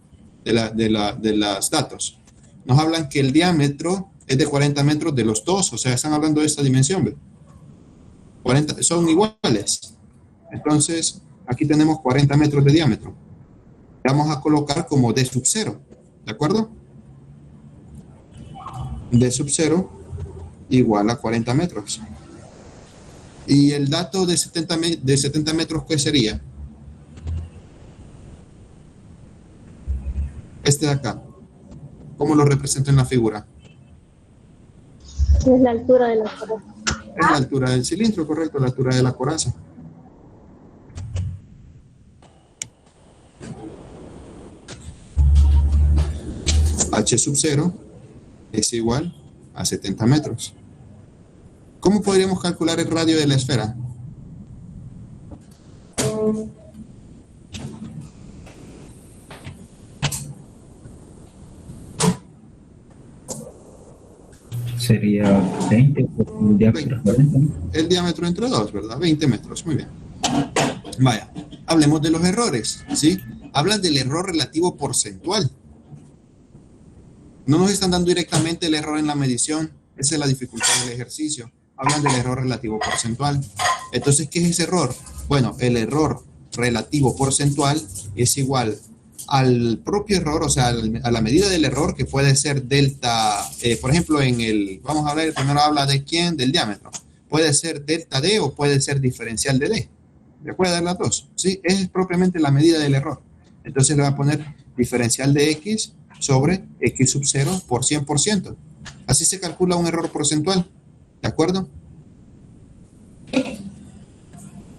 datos. Nos hablan que el diámetro es de 40 metros de los dos, o sea, están hablando de esta dimensión, ¿ve? 40, son iguales. Entonces, aquí tenemos 40 metros de diámetro. Vamos a colocar como D sub 0, ¿de acuerdo? D sub 0 igual a 40 metros. Y el dato de 70 metros, ¿qué sería? Este de acá. ¿Cómo lo represento en la figura? Es la altura de la coraza. Es la altura del cilindro, correcto, la altura de la coraza. H sub 0 es igual a 70 metros. ¿Cómo podríamos calcular el radio de la esfera? Sería 20 por un diámetro 40. El diámetro entre 2, ¿verdad? 20 metros, muy bien. Vaya, hablemos de los errores, ¿sí? Hablan del error relativo porcentual. No nos están dando directamente el error en la medición, esa es la dificultad del ejercicio. Hablan del error relativo porcentual. Entonces, ¿qué es ese error? Bueno, el error relativo porcentual es igual al propio error, o sea, a la medida del error, que puede ser delta, por ejemplo, vamos a ver, primero habla de quién, del diámetro. Puede ser delta D o puede ser diferencial de D. ¿Le puede dar las dos? Sí, es propiamente la medida del error. Entonces le va a poner diferencial de X sobre X sub 0 por 100%. Así se calcula un error porcentual. ¿De acuerdo?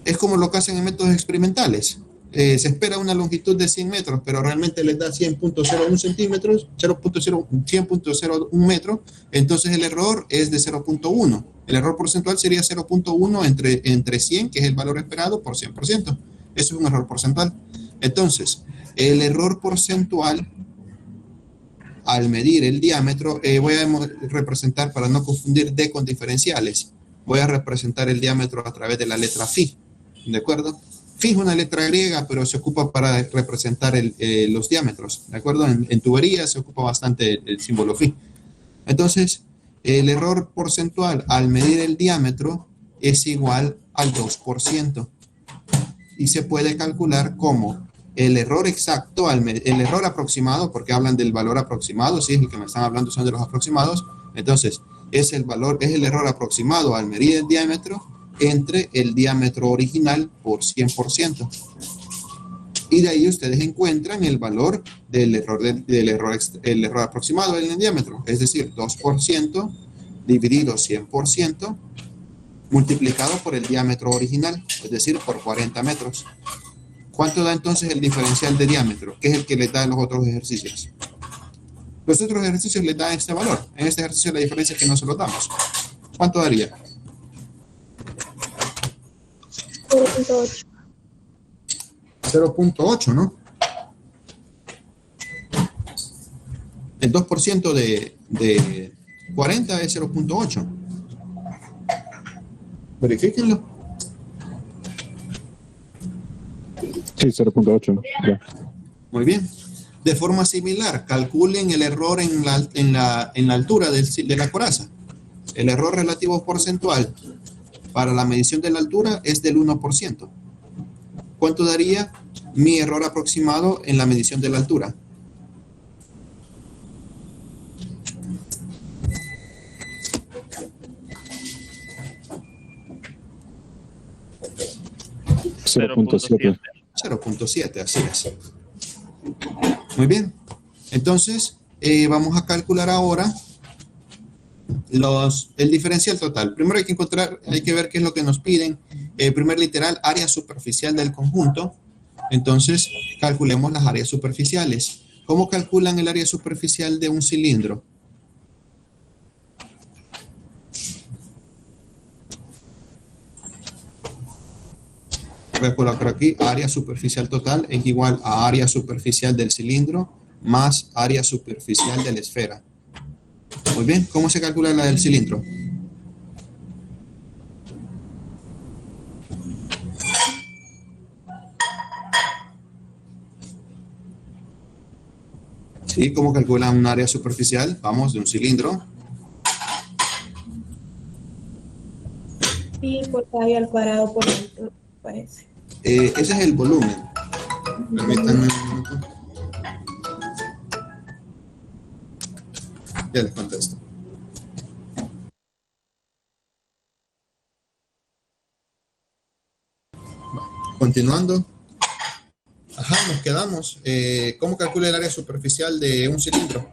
Es como lo que hacen en métodos experimentales. Se espera una longitud de 100 metros, pero realmente les da 100.01 centímetros, 100.01 metros, entonces el error es de 0.1. El error porcentual sería 0.1 entre 100, que es el valor esperado, por 100%. Eso es un error porcentual. Entonces, el error porcentual, al medir el diámetro, voy a representar, para no confundir D con diferenciales, voy a representar el diámetro a través de la letra Phi, ¿de acuerdo? Phi es una letra griega, pero se ocupa para representar los diámetros, ¿de acuerdo? En tubería se ocupa bastante el símbolo Phi. Entonces, el error porcentual al medir el diámetro es igual al 2%. Y se puede calcular como el error exacto, el error aproximado, porque hablan del valor aproximado, sí, el que me están hablando son de los aproximados. Entonces, es el error aproximado al medir el diámetro entre el diámetro original por 100%. Y de ahí ustedes encuentran el valor del error aproximado en el diámetro, es decir, 2% dividido 100% multiplicado por el diámetro original, es decir, por 40 metros. ¿Cuánto da entonces el diferencial de diámetro? Que es el que les da en los otros ejercicios. Los otros ejercicios les dan este valor. En este ejercicio la diferencia es que no se lo damos. ¿Cuánto daría? 0.8. 0.8, ¿no? El 2% de 40 es 0.8. Verifíquenlo. Sí, 0.8. Ya. Muy bien. De forma similar, calculen el error en la altura de la coraza. El error relativo porcentual para la medición de la altura es del 1%. ¿Cuánto daría mi error aproximado en la medición de la altura? $0.7. 0.7, así es. Muy bien. Entonces, vamos a calcular ahora el diferencial total. Primero hay que ver qué es lo que nos piden. Primer literal, área superficial del conjunto. Entonces, calculemos las áreas superficiales. ¿Cómo calculan el área superficial de un cilindro? Voy a colocar aquí, área superficial total es igual a área superficial del cilindro más área superficial de la esfera. Muy bien, ¿cómo se calcula la del cilindro? Sí, ¿cómo calculan un área superficial? Vamos, de un cilindro. Pi por radio al cuadrado por metro, parece. Ese es el volumen. Permítanme un minuto. Ya les contesto. Continuando. Ajá, nos quedamos. ¿Cómo calcula el área superficial de un cilindro?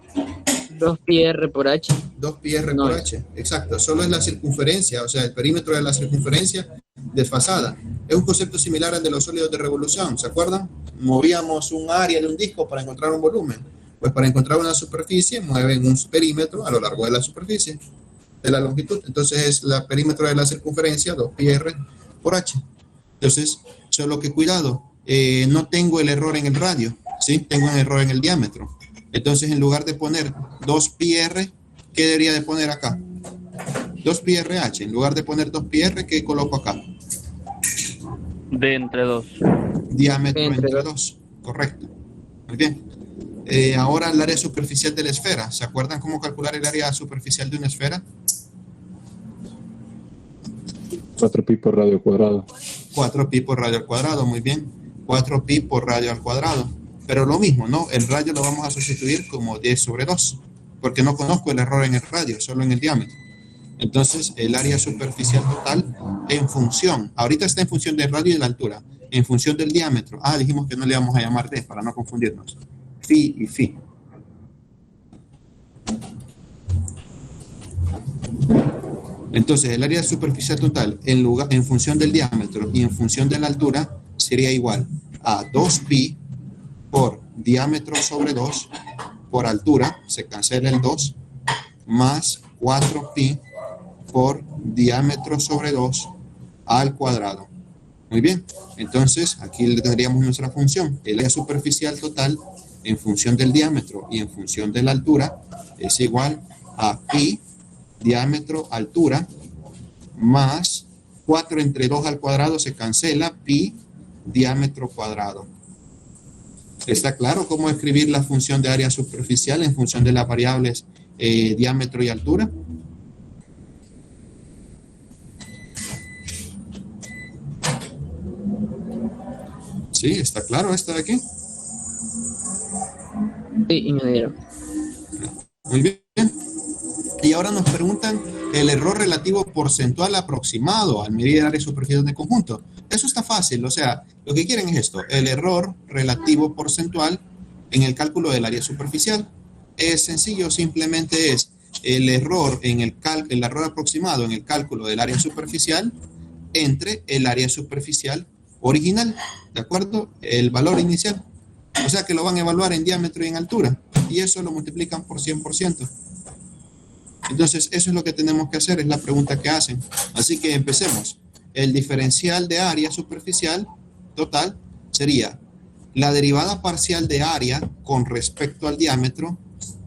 2 pi r por h. 2 pi r por h, exacto. Solo es la circunferencia, o sea, el perímetro de la circunferencia desfasada. Es un concepto similar al de los sólidos de revolución, ¿se acuerdan? Movíamos un área de un disco para encontrar un volumen. Pues para encontrar una superficie, mueven un perímetro a lo largo de la superficie, de la longitud. Entonces es el perímetro de la circunferencia, 2 pi r por h. Entonces, solo que cuidado, no tengo el error en el radio, ¿sí? Tengo un error en el diámetro. Entonces, en lugar de poner 2 pi r, ¿qué debería de poner acá? 2 pi r h. En lugar de poner 2 pi r, ¿qué coloco acá? D entre 2. Diámetro entre 2. Correcto. Muy bien. Ahora el área superficial de la esfera. ¿Se acuerdan cómo calcular el área superficial de una esfera? 4 pi por radio al cuadrado. 4 pi por radio al cuadrado, muy bien. 4 pi por radio al cuadrado. Pero lo mismo, ¿no? El radio lo vamos a sustituir como 10 sobre 2, porque no conozco el error en el radio, solo en el diámetro. Entonces, el área superficial total en función, ahorita está en función del radio y de la altura, en función del diámetro. Dijimos que no le vamos a llamar D para no confundirnos. Phi y phi. Entonces, el área superficial total en función del diámetro y en función de la altura sería igual a 2pi por diámetro sobre 2 por altura, se cancela el 2, más 4pi por diámetro sobre 2 al cuadrado. Muy bien, entonces aquí le tendríamos nuestra función. El área superficial total en función del diámetro y en función de la altura es igual a pi, diámetro, altura, más 4 entre 2 al cuadrado se cancela, pi, diámetro cuadrado. ¿Está claro cómo escribir la función de área superficial en función de las variables diámetro y altura? ¿Sí? ¿Está claro esto de aquí? Sí, ingeniero. Muy bien. Y ahora nos preguntan el error relativo porcentual aproximado al medir el área superficial de conjunto. Eso está fácil, o sea, lo que quieren es esto, el error relativo porcentual en el cálculo del área superficial. Es sencillo, simplemente es el error el error aproximado en el cálculo del área superficial entre el área superficial original, ¿de acuerdo? El valor inicial. O sea que lo van a evaluar en diámetro y en altura, y eso lo multiplican por 100%. Entonces, eso es lo que tenemos que hacer, es la pregunta que hacen. Así que empecemos. El diferencial de área superficial total sería la derivada parcial de área con respecto al diámetro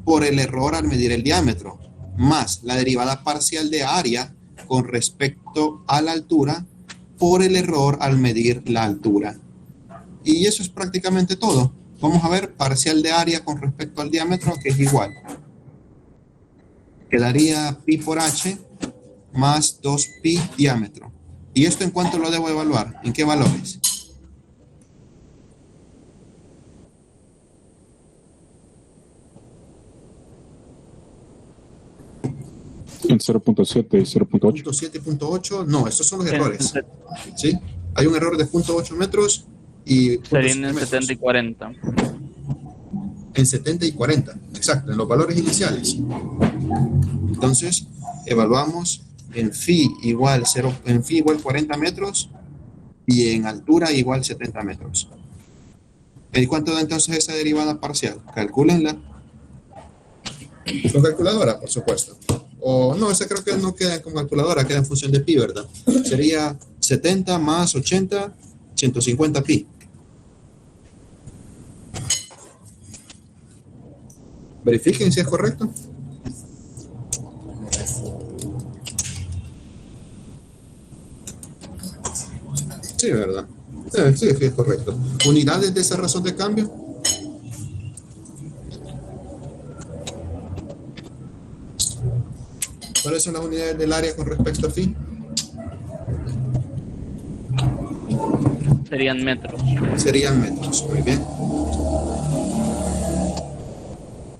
por el error al medir el diámetro, más la derivada parcial de área con respecto a la altura por el error al medir la altura. Y eso es prácticamente todo. Vamos a ver parcial de área con respecto al diámetro, que es igual. Quedaría pi por h más 2pi diámetro. ¿Y esto en cuánto lo debo evaluar? ¿En qué valores? En 0.7 y 0.8. 0.7.8, no, estos son los errores. ¿Sí? Hay un error de 0.8 metros y... Serían en 70 y 40. En 70 y 40, exacto, en los valores iniciales. Entonces, evaluamos en phi igual 40 metros y en altura igual 70 metros. ¿Y cuánto da entonces esa derivada parcial? Calcúlenla. Con calculadora, por supuesto. O no, esa creo que no queda con calculadora, queda en función de pi, ¿verdad? Sería 70 más 80, 150 pi. Verifiquen si es correcto. Sí, ¿verdad? Sí, es correcto. ¿Unidades de esa razón de cambio? ¿Cuáles son las unidades del área con respecto a phi? Serían metros. Serían metros, muy bien.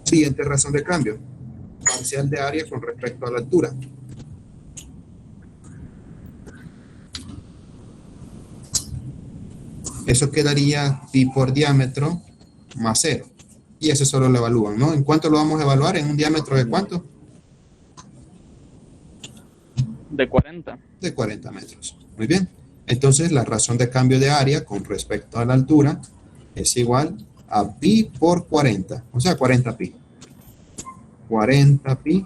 Siguiente razón de cambio. Parcial de área con respecto a la altura. Eso quedaría pi por diámetro más 0. Y ese solo lo evalúan, ¿no? ¿En cuánto lo vamos a evaluar? ¿En un diámetro de cuánto? De 40. De 40 metros. Muy bien. Entonces, la razón de cambio de área con respecto a la altura es igual a pi por 40. O sea, 40 pi. 40 pi